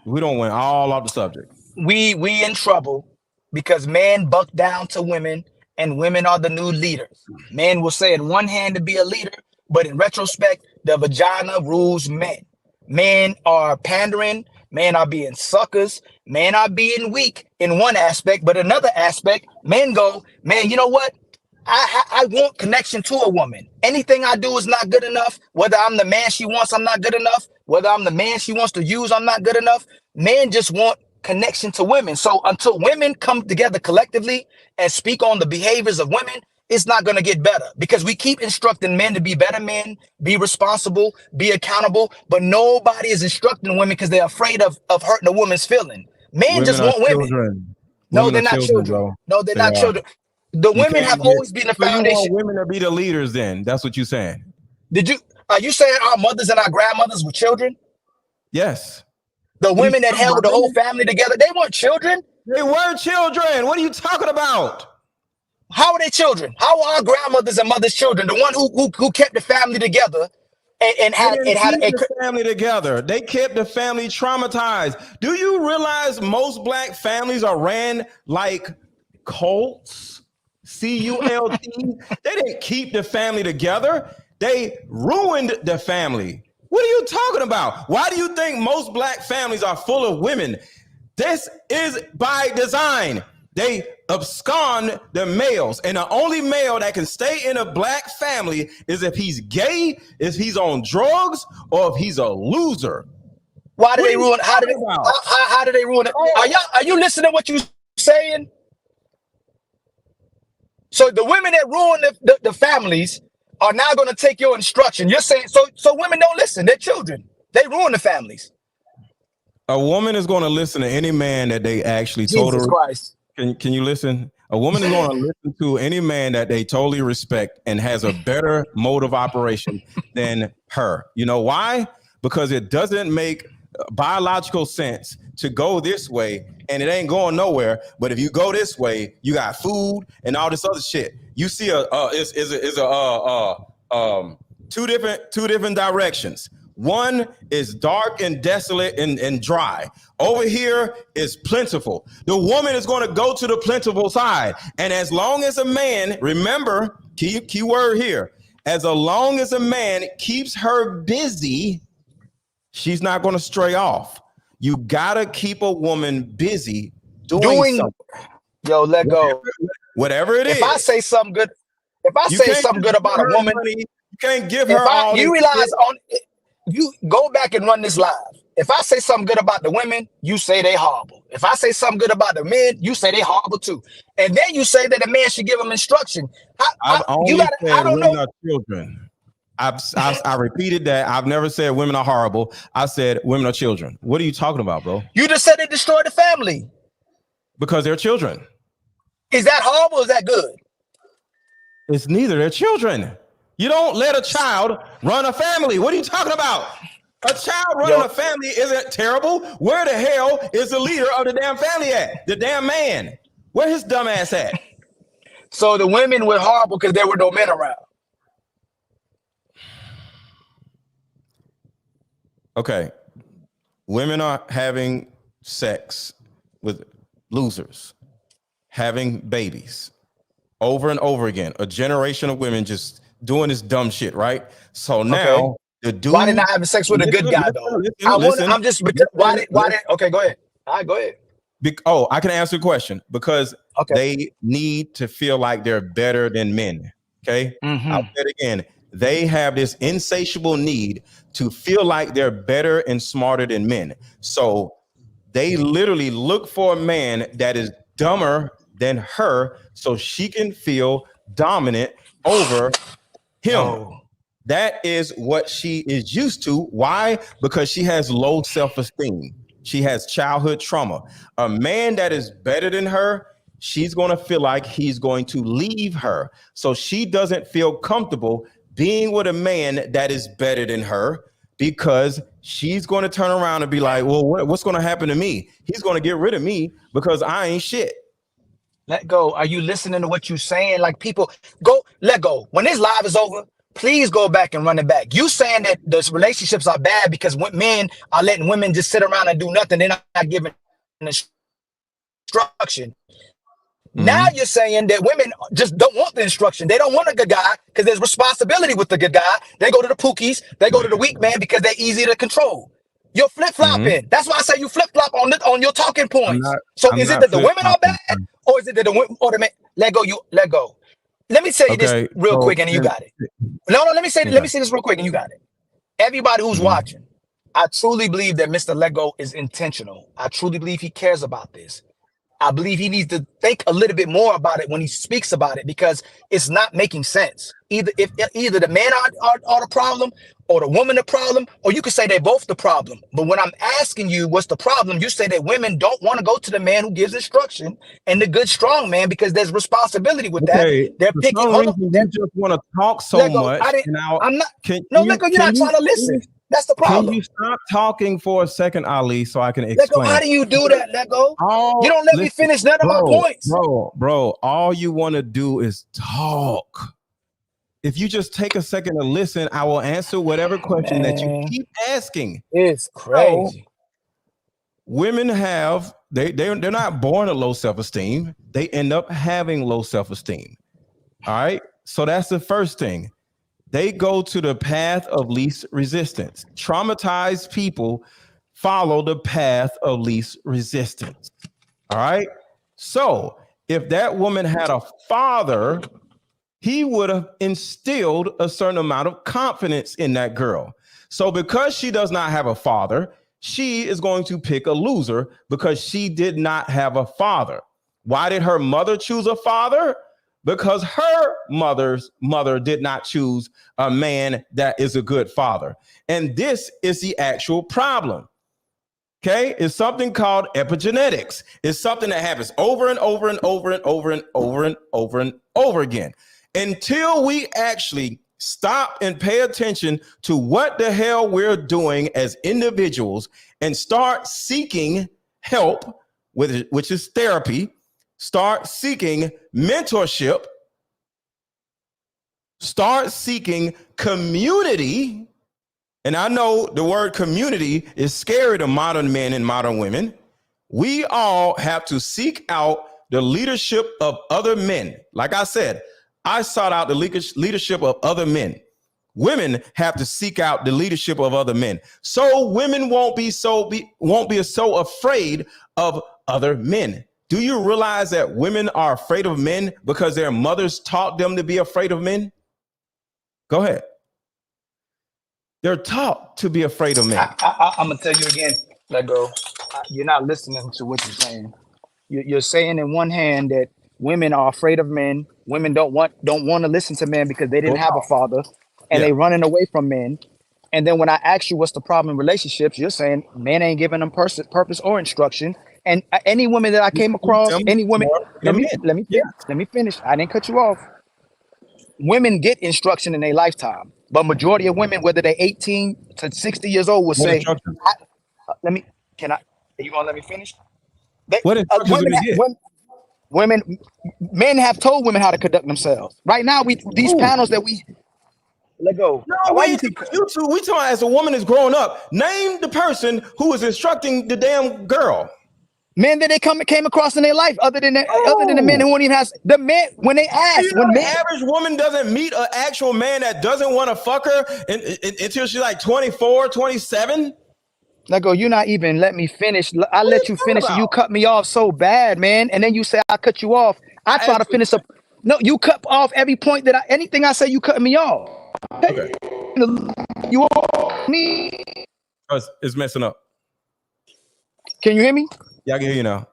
We don't went all off the subject. We in trouble because men buck down to women and women are the new leaders. Men will say in one hand to be a leader, but in retrospect, the vagina rules men. Men are pandering, men are being suckers, men are being weak in one aspect, but another aspect, men go, man, you know what? I want connection to a woman. Anything I do is not good enough. Whether I'm the man she wants, I'm not good enough. Whether I'm the man she wants to use, I'm not good enough. Men just want connection to women. So until women come together collectively and speak on the behaviors of women, it's not going to get better because we keep instructing men to be better men, be responsible, be accountable, but nobody is instructing women because they're afraid of hurting a woman's feeling. Men just want women. No, they're not children. No, they're not children. The women have always been the foundation. You want women to be the leaders then? That's what you're saying. Are you saying our mothers and our grandmothers were children? Yes. The women that held the whole family together, they weren't children. They were children. What are you talking about? How are they children? How are our grandmothers and mothers children? The one who kept the family together and had the family together. They kept the family traumatized. Do you realize most black families are ran like cults? CULT. They didn't keep the family together. They ruined the family. What are you talking about? Why do you think most black families are full of women? This is by design. They abscond the males, and the only male that can stay in a black family is if he's gay, if he's on drugs, or if he's a loser. Why do they ruin? How do they ruin it? Are you listening to what you saying? So the women that ruin the families are now going to take your instruction. You're saying so women don't listen. They're children. They ruin the families. A woman is going to listen to any man that they actually told her. Jesus Christ. Can you listen? A woman is going to listen to any man that they totally respect and has a better mode of operation than her. You know why? Because it doesn't make biological sense to go this way and it ain't going nowhere. But if you go this way, you got food and all this other shit. You see two different directions. One is dark and desolate and dry. Over here is plentiful. The woman is going to go to the plentiful side. And as long as a man, remember, key word here, as long as a man keeps her busy, she's not going to stray off. You got to keep a woman busy doing something. Yo, let go. Whatever it is. If I say something good about a woman, you can't give her you realize you go back and run this live. If I say something good about the women, you say they horrible. If I say something good about the men, you say they horrible too. And then you say that the man should give them instruction. I've You only gotta, I said don't women know. are children. I repeated that. I've never said women are horrible. I said women are children. What are you talking about, bro? You just said they destroyed the family. Because they're children. Is that horrible or is that good? It's neither. They're children. You don't let a child run a family. What are you talking about? A child running a family isn't terrible. Where the hell is the leader of the damn family at? The damn man. Where his dumb ass at? So the women were horrible because there were no men around. Okay. Women are having sex with losers, having babies over and over again. A generation of women just doing this dumb shit, right? So now the dude. Why did not having sex with a good guy though? Okay, go ahead. All right, go ahead. I can answer the question because they need to feel like they're better than men. Okay. I'll say it again. They have this insatiable need to feel like they're better and smarter than men. So they literally look for a man that is dumber than her so she can feel dominant over him. Oh. That is what she is used to. Why? Because she has low self-esteem. She has childhood trauma. A man that is better than her, she's going to feel like he's going to leave her. So she doesn't feel comfortable being with a man that is better than her because she's going to turn around and be like, well, what's going to happen to me? He's going to get rid of me because I ain't shit. Let go. Are you listening to what you're saying? Like people let go. When this live is over, please go back and run it back. You saying that those relationships are bad because men are letting women just sit around and do nothing. They're not giving instruction. Now you're saying that women just don't want the instruction. They don't want a good guy because there's responsibility with the good guy. They go to the pookies. They go to the weak man because they're easy to control. You're flip-flopping. That's why I say you flip-flop on your talking points. Is it that the women are bad or is it that the women or the men? Let go. Let me tell you this real quick and you got it. No, let me say this real quick and you got it. Everybody who's watching, I truly believe that Mr. Lego is intentional. I truly believe he cares about this. I believe he needs to think a little bit more about it when he speaks about it because it's not making sense. Either the man are the problem or the woman the problem, or you could say they're both the problem. But when I'm asking you what's the problem, you say that women don't want to go to the man who gives instruction and the good strong man because there's responsibility with that. They're picking. You just want to talk so much. I'm not. You're not trying to listen. That's the problem. Can you stop talking for a second, Ali, so I can explain? Lego, how do you do that, Lego? You don't let me finish none of my points. Bro, all you want to do is talk. If you just take a second to listen, I will answer whatever question that you keep asking. It's crazy. So, women have, they're not born with low self-esteem. They end up having low self-esteem. All right? So that's the first thing. They go to the path of least resistance. Traumatized people follow the path of least resistance. All right. So if that woman had a father, he would have instilled a certain amount of confidence in that girl. So because she does not have a father, she is going to pick a loser because she did not have a father. Why did her mother choose a father? Because her mother's mother did not choose a man that is a good father. And this is the actual problem. Okay, it's something called epigenetics. It's something that happens over and over and over and over and over and over and over again until we actually stop and pay attention to what the hell we're doing as individuals and start seeking help, which is therapy. Start seeking mentorship. Start seeking community. And I know the word community is scary to modern men and modern women. We all have to seek out the leadership of other men. Like I said, I sought out the leadership of other men. Women have to seek out the leadership of other men. So women won't be so afraid of other men. Do you realize that women are afraid of men because their mothers taught them to be afraid of men? Go ahead. They're taught to be afraid of men. I'm gonna tell you again. Let go. You're not listening to what you're saying. You're saying in one hand that women are afraid of men. Women don't want to listen to men because they didn't have a father, and Yeah. they running away from men. And then when I ask you what's the problem in relationships, you're saying men ain't giving them purpose or instruction. And any woman that I came across, any woman, let me Yeah. finish. I didn't cut you off. Women get instruction in their lifetime, but majority of women, whether they're 18 to 60 years old, will What say, instructions? "Let me. Can I? Are you gonna let me finish?" They, What instructions do they get? men have told women how to conduct themselves. Right now, these Ooh. panels that we let go. No, Why we you ain't keep? you two. We talking as a woman is growing up. Name the person who is instructing the damn girl. Men that they came across in their life, other than the men Oh. who won't even have the men when they Do you ask know when the men. average woman doesn't meet an actual man that doesn't want to fuck her until she's like 24, 27? Let go. You're not even let me finish. I What are you let you talking finish, and about? you cut me off so bad, man. And then you say I cut you off. I try to finish up. No, you cut off every point that anything I say, you cutting me off. Okay. You off me. It's messing up. Can you hear me? Yeah, I can hear you now.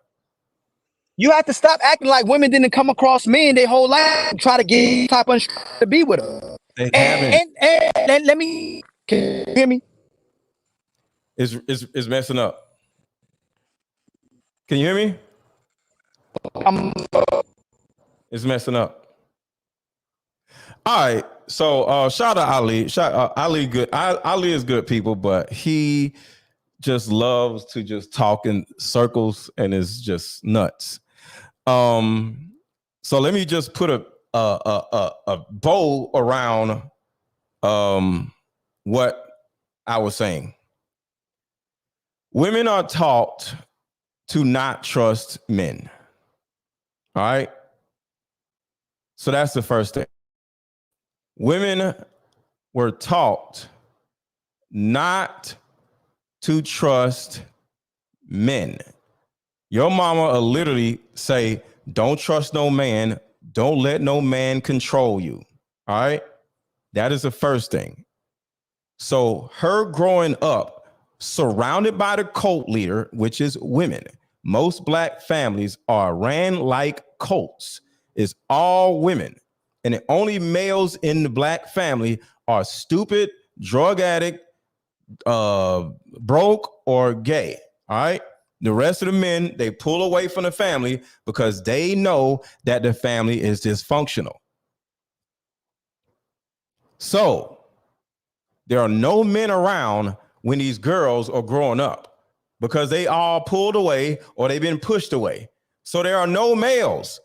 You have to stop acting like women didn't come across men their whole life and try to get type of to be with her. They haven't. And let me, can you hear me? It's messing up. Can you hear me? It's messing up. All right. So shout out Ali. Ali good. Ali is good people, but he just loves to just talk in circles and is just nuts. So let me just put a bow around what I was saying. Women are taught to not trust men. All right. So that's the first thing. Women were taught not to trust men. Your mama will literally say, don't trust no man. Don't let no man control you. All right. That is the first thing. So her growing up surrounded by the cult leader, which is women. Most black families are ran like cults. It's all women. And the only males in the black family are stupid, drug addict, broke, or gay. All right. The rest of the men, they pull away from the family because they know that the family is dysfunctional. So there are no men around when these girls are growing up because they all pulled away or they've been pushed away. So there are no males.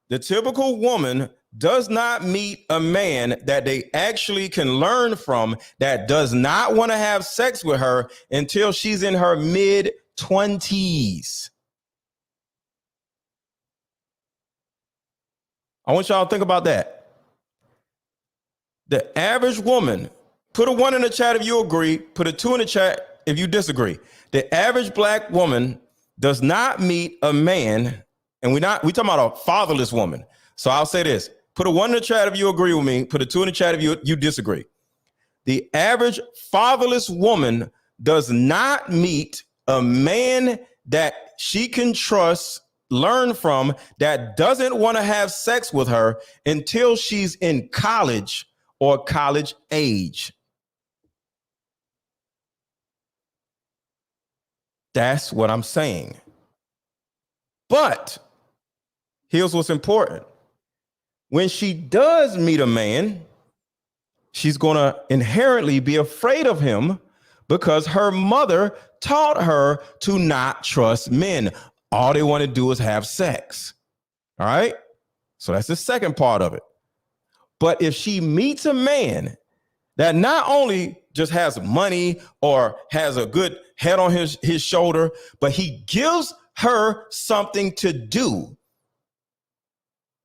The typical woman does not meet a man that they actually can learn from that does not want to have sex with her until she's in her mid-20s. I want y'all to think about that. The average woman, put a 1 in the chat if you agree, put a 2 in the chat if you disagree. The average black woman does not meet a man, and we talking about a fatherless woman. So I'll say this, put a 1 in the chat if you agree with me, put a 2 in the chat if you disagree. The average fatherless woman does not meet a man that she can trust, learn from, that doesn't want to have sex with her until she's in college or college age. That's what I'm saying. But here's what's important. When she does meet a man, she's going to inherently be afraid of him because her mother taught her to not trust men. All they want to do is have sex. All right? So that's the second part of it. But if she meets a man that not only just has money or has a good head on his shoulder, but he gives her something to do.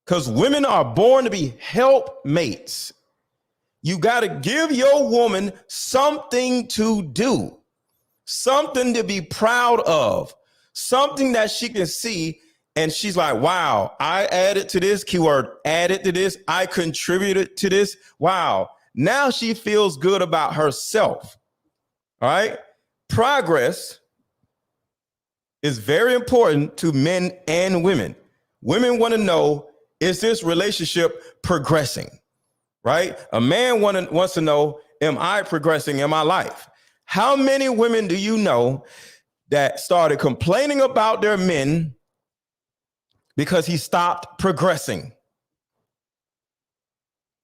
Because women are born to be helpmates. You got to give your woman something to do, something to be proud of, something that she can see. And she's like, wow, I added to this, keyword added to this. I contributed to this. Wow, Now she feels good about herself. All right. Progress is very important to men and women. Women want to know, is this relationship progressing? Right? A man wants to know, am I progressing in my life? How many women do you know that started complaining about their men because he stopped progressing?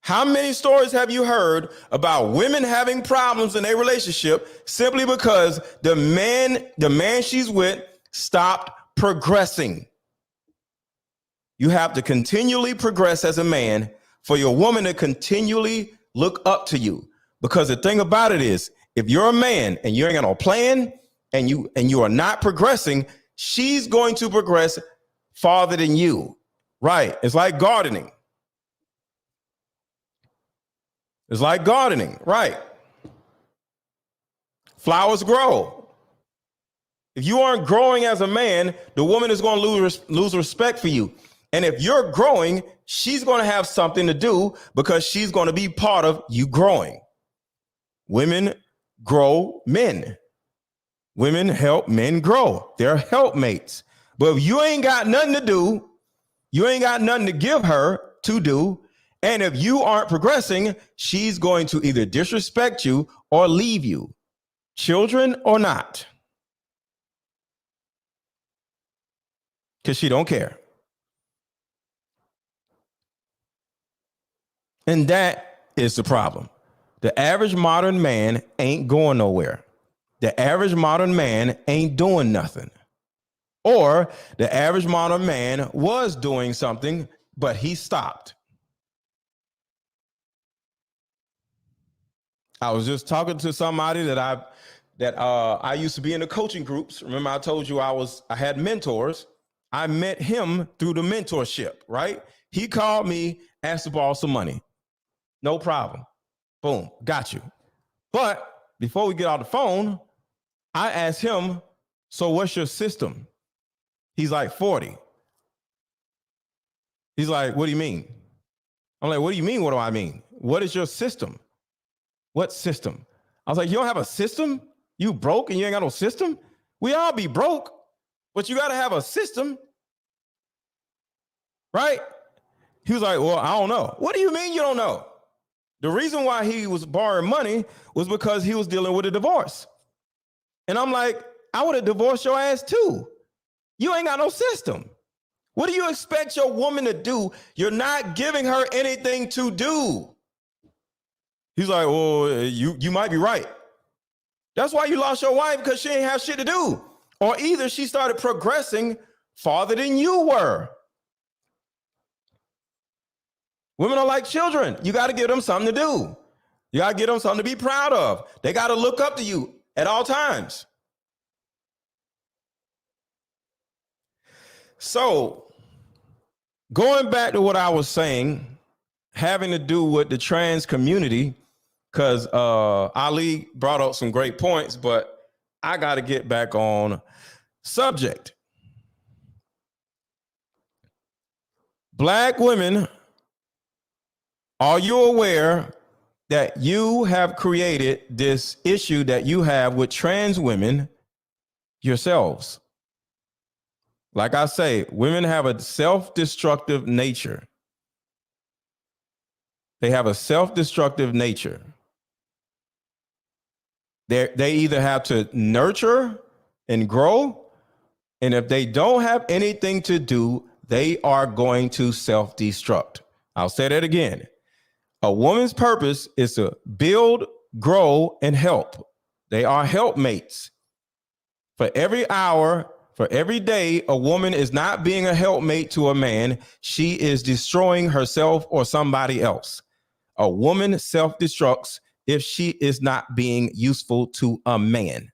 How many stories have you heard about women having problems in a relationship simply because the man she's with stopped progressing? You have to continually progress as a man for your woman to continually look up to you. Because the thing about it is, if you're a man and you ain't got no plan and you are not progressing, she's going to progress farther than you. Right? It's like gardening. It's like gardening, right? Flowers grow. If you aren't growing as a man, the woman is going to lose respect for you. And if you're growing, she's going to have something to do because she's going to be part of you growing. Women grow men. Women help men grow. They're helpmates. But if you ain't got nothing to do, you ain't got nothing to give her to do, and if you aren't progressing, she's going to either disrespect you or leave you, children or not, because she don't care. And that is the problem. The average modern man ain't going nowhere. The average modern man ain't doing nothing. Or the average modern man was doing something, but he stopped. I was just talking to somebody that I used to be in the coaching groups. Remember, I told you I had mentors. I met him through the mentorship, right? He called me, asked to borrow some money. No problem. Boom, got you. But before we get off the phone, I asked him, so what's your system? He's like 40. He's like, what do you mean? I'm like, what do you mean? What do I mean? What is your system? What system? I was like, you don't have a system? You broke and you ain't got no system? We all be broke, but you got to have a system, right? He was like, well, I don't know. What do you mean you don't know? The reason why he was borrowing money was because he was dealing with a divorce. And I'm like, I would have divorced your ass too. You ain't got no system. What do you expect your woman to do? You're not giving her anything to do. He's like, well, you might be right. That's why you lost your wife, because she ain't have shit to do. Or either she started progressing farther than you were. Women are like children. You got to give them something to do. You got to give them something to be proud of. They got to look up to you at all times. So going back to what I was saying, having to do with the trans community, because Ali brought up some great points, but I got to get back on subject. Black women, are you aware that you have created this issue that you have with trans women yourselves? Like I say, women have a self-destructive nature. They have a self-destructive nature. They either have to nurture and grow, and if they don't have anything to do, they are going to self-destruct. I'll say that again. A woman's purpose is to build, grow, and help. They are helpmates. For every hour, for every day, a woman is not being a helpmate to a man, she is destroying herself or somebody else. A woman self-destructs if she is not being useful to a man.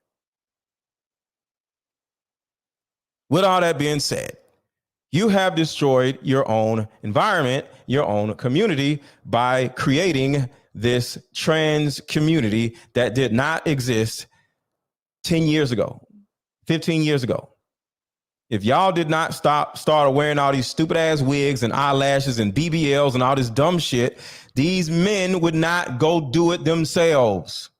With all that being said, you have destroyed your own environment, your own community by creating this trans community that did not exist 10 years ago, 15 years ago. If y'all did not start wearing all these stupid ass wigs and eyelashes and BBLs and all this dumb shit, these men would not go do it themselves.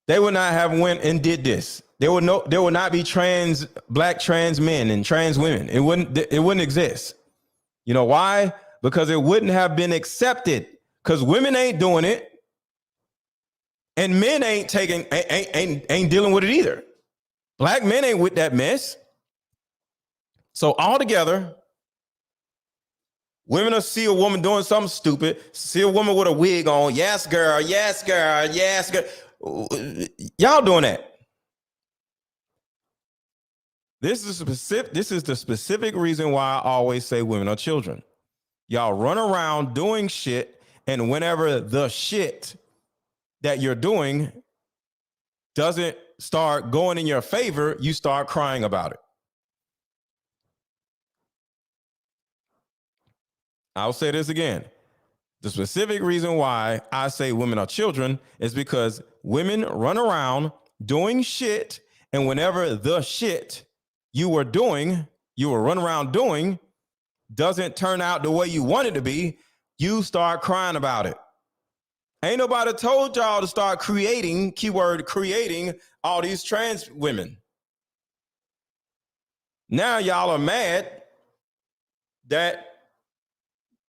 They would not have went and did this. There would not be black trans men and trans women. It wouldn't exist. You know why? Because it wouldn't have been accepted. Because women ain't doing it. And men ain't dealing with it either. Black men ain't with that mess. So altogether, women will see a woman doing something stupid, see a woman with a wig on. Yes, girl. Yes, girl. Yes, girl. Y'all doing that. This is the specific reason why I always say women are children. Y'all run around doing shit, and whenever the shit that you're doing doesn't start going in your favor, you start crying about it. I'll say this again. The specific reason why I say women are children is because women run around doing shit, and whenever the shit you were run around doing doesn't turn out the way you want it to be, you start crying about it. Ain't nobody told y'all to start creating, keyword creating, all these trans women. Now y'all are mad that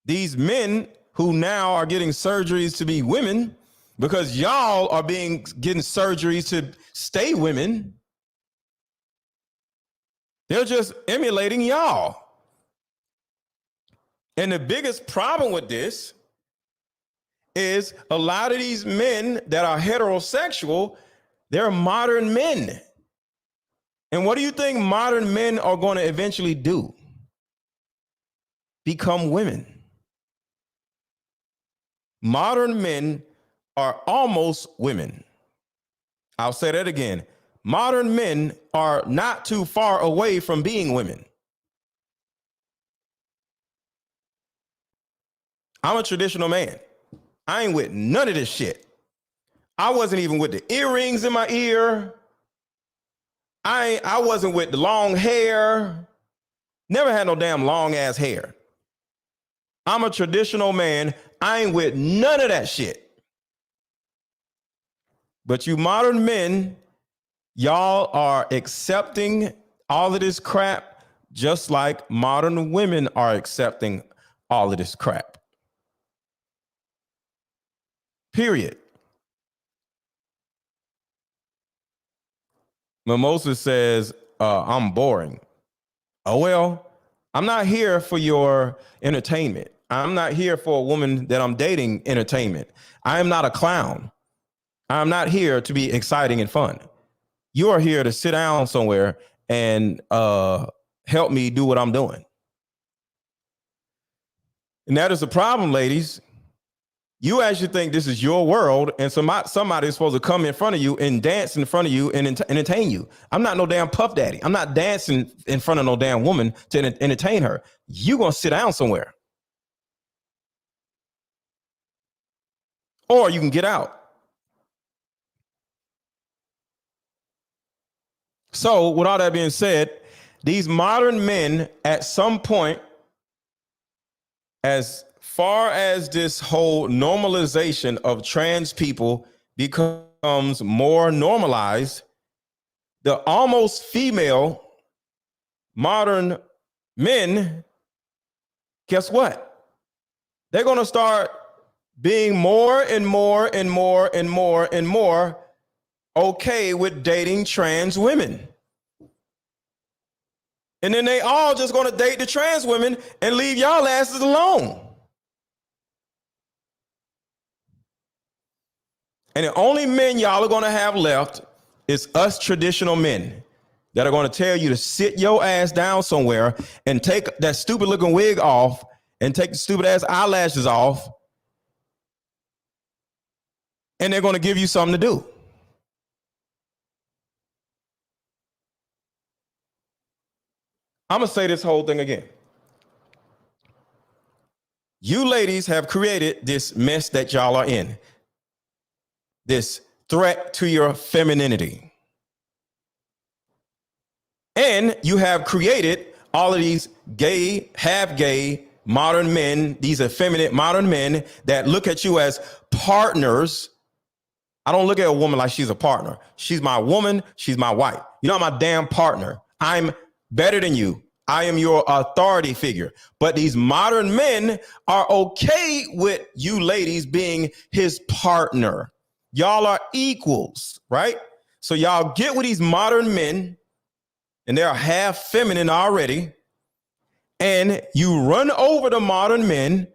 these men who now are getting surgeries to be women, because y'all are getting surgeries to stay women, they're just emulating y'all. And the biggest problem with this is a lot of these men that are heterosexual, they're modern men. And what do you think modern men are going to eventually do? Become women. Modern men are almost women. I'll say that again. Modern men are not too far away from being women. I'm a traditional man. I ain't with none of this shit. I wasn't even with the earrings in my ear. I wasn't with the long hair. Never had no damn long ass hair. I'm a traditional man. I ain't with none of that shit. But you modern men, y'all are accepting all of this crap just like modern women are accepting all of this crap. Period. Mimosa says, I'm boring. Oh, well, I'm not here for your entertainment. I'm not here for a woman that I'm dating entertainment. I am not a clown. I'm not here to be exciting and fun. You are here to sit down somewhere and help me do what I'm doing. And that is the problem, ladies. You actually think this is your world, and somebody is supposed to come in front of you and dance in front of you and entertain you. I'm not no damn Puff Daddy. I'm not dancing in front of no damn woman to entertain her. You gonna sit down somewhere. Or you can get out. So with all that being said, these modern men at some point, as far as this whole normalization of trans people becomes more normalized, the almost female modern men, guess what? They're going to start being more and more and more and more and more okay with dating trans women. And then they all just going to date the trans women and leave y'all asses alone. And the only men y'all are going to have left is us traditional men that are going to tell you to sit your ass down somewhere and take that stupid looking wig off and take the stupid ass eyelashes off. And they're going to give you something to do. I'm going to say this whole thing again. You ladies have created this mess that y'all are in. This threat to your femininity. And you have created all of these gay, half gay, modern men, these effeminate modern men that look at you as partners. I don't look at a woman like she's a partner. She's my woman. She's my wife. You're not my damn partner. I'm better than you. I am your authority figure. But these modern men are okay with you ladies being his partner. Y'all are equals, right? So y'all get with these modern men, and they're half feminine already, and you run over the modern men.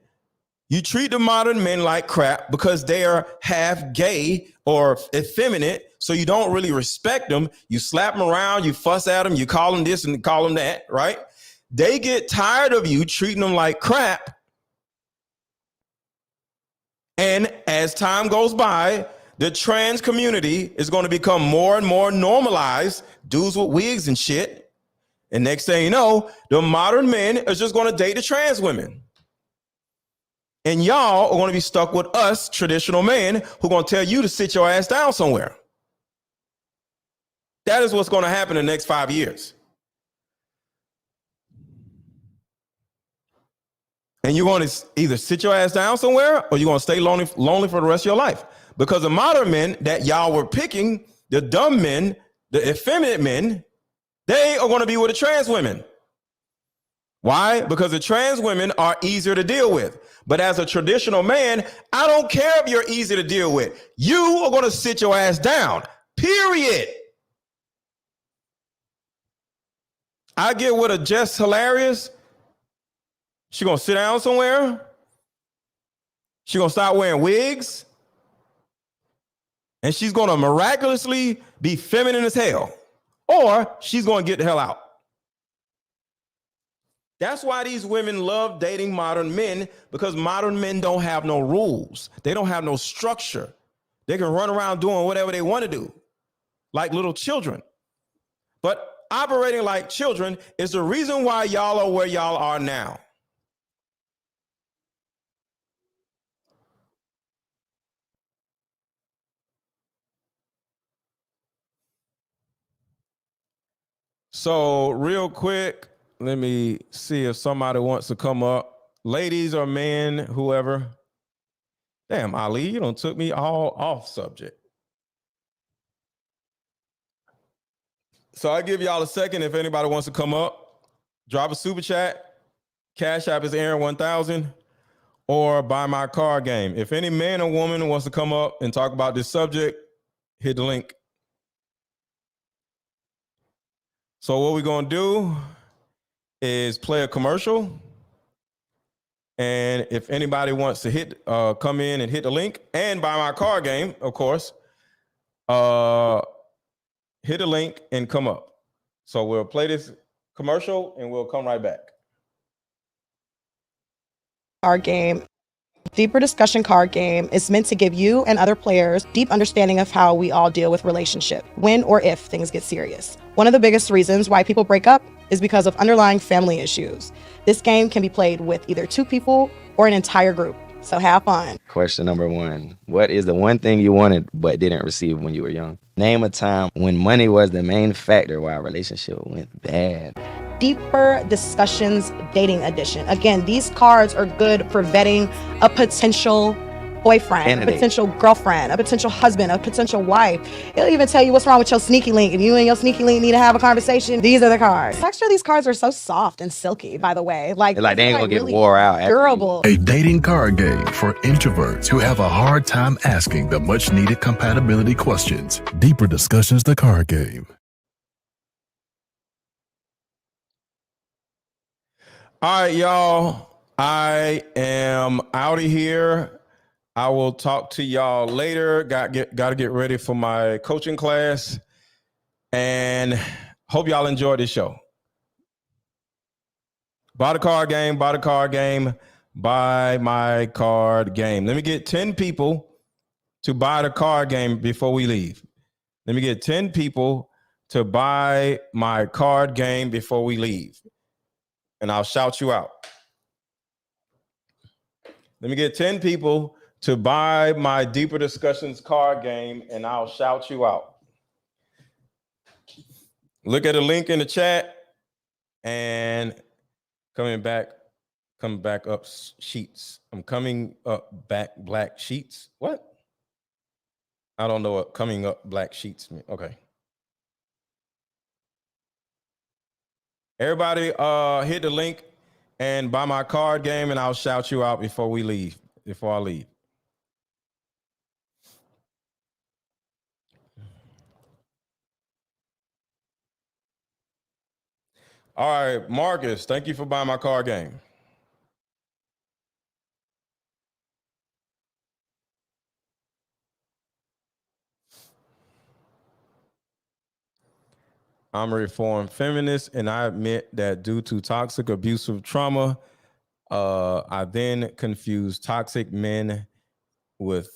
You treat the modern men like crap because they are half gay or effeminate, so you don't really respect them. You slap them around, you fuss at them, you call them this and call them that, right? They get tired of you treating them like crap. And as time goes by, the trans community is going to become more and more normalized, dudes with wigs and shit. And next thing you know, the modern men are just going to date the trans women. And y'all are going to be stuck with us, traditional men, who are going to tell you to sit your ass down somewhere. That is what's going to happen in the next 5 years. And you're going to either sit your ass down somewhere or you're going to stay lonely for the rest of your life. Because the modern men that y'all were picking, the dumb men, the effeminate men, they are going to be with the trans women. Why? Because the trans women are easier to deal with. But as a traditional man, I don't care if you're easy to deal with. You are going to sit your ass down, period. I get with a Jess Hilarious. She going to sit down somewhere. She going to start wearing wigs. And she's going to miraculously be feminine as hell. Or she's going to get the hell out. That's why these women love dating modern men, because modern men don't have no rules. They don't have no structure. They can run around doing whatever they want to do, like little children. But operating like children is the reason why y'all are where y'all are now. So real quick, let me see if somebody wants to come up. Ladies or men, whoever. Damn, Ali, you done took me all off subject. So I give y'all a second if anybody wants to come up. Drop a super chat. Cash App is Aaron 1000, or buy my card game. If any man or woman wants to come up and talk about this subject, hit the link. So what we're gonna do is play a commercial. And if anybody wants to come in and hit the link and buy my card game, of course, hit the link and come up. So we'll play this commercial and we'll come right back. Card game. Deeper Discussion card game is meant to give you and other players deep understanding of how we all deal with relationship, when or if things get serious. One of the biggest reasons why people break up is because of underlying family issues. This game can be played with either 2 people or an entire group, so have fun. Question number 1. What is the one thing you wanted but didn't receive when you were young? Name a time when money was the main factor why a relationship went bad. Deeper Discussions Dating Edition. Again, these cards are good for vetting a potential boyfriend, a potential girlfriend, a potential husband, a potential wife. It'll even tell you what's wrong with your sneaky link. If you and your sneaky link need to have a conversation, these are the cards. Texture, these cards are so soft and silky, by the way. Like they ain't gonna get really wore out. Durable. A dating card game for introverts who have a hard time asking the much needed compatibility questions. Deeper Discussions, the card game. All right, y'all. I am out of here. I will talk to y'all later. Got to get ready for my coaching class. And hope y'all enjoyed this show. Buy the card game, buy the card game, buy my card game. Let me get 10 people to buy the card game before we leave. Let me get 10 people to buy my card game before we leave. And I'll shout you out. Let me get 10 people to buy my Deeper Discussions card game, and I'll shout you out. Look at the link in the chat and coming back up sheets. I'm coming up back black sheets. What? I don't know what coming up black sheets mean. Okay. Everybody hit the link and buy my card game, and I'll shout you out before I leave. All right, Marcus, thank you for buying my card game. I'm a reformed feminist, and I admit that due to toxic abusive trauma, I then confused toxic men with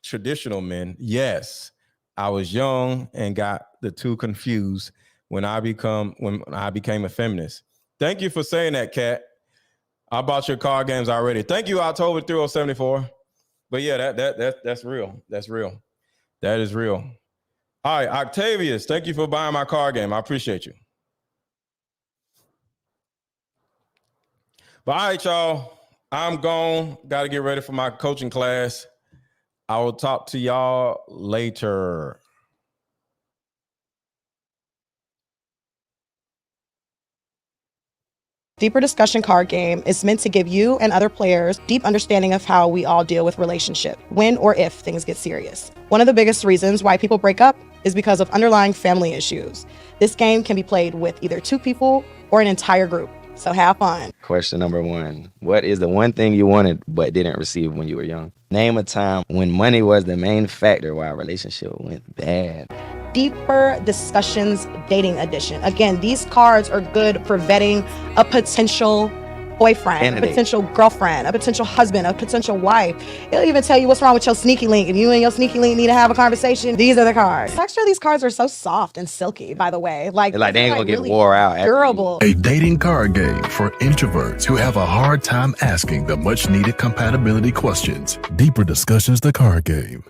traditional men. Yes, I was young and got the two confused when I became a feminist. Thank you for saying that, Kat. I bought your card games already. Thank you, October 3074. But yeah, that's real. That's real. That is real. All right, Octavius, thank you for buying my card game. I appreciate you. But all right, y'all, I'm gone. Got to get ready for my coaching class. I will talk to y'all later. Deeper Discussion card game is meant to give you and other players deep understanding of how we all deal with relationship, when or if things get serious. One of the biggest reasons why people break up is because of underlying family issues. This game can be played with either 2 people or an entire group, so have fun. Question number 1. What is the one thing you wanted but didn't receive when you were young? Name a time when money was the main factor why a relationship went bad. Deeper Discussions Dating Edition. Again, these cards are good for vetting a potential boyfriend, a potential girlfriend, a potential husband, a potential wife. It'll even tell you what's wrong with your sneaky link. If you and your sneaky link need to have a conversation, these are the cards. The texture of these cards are so soft and silky, by the way. Like they ain't gonna get really wore out. Durable. A dating card game for introverts who have a hard time asking the much needed compatibility questions. Deeper Discussions, the card game.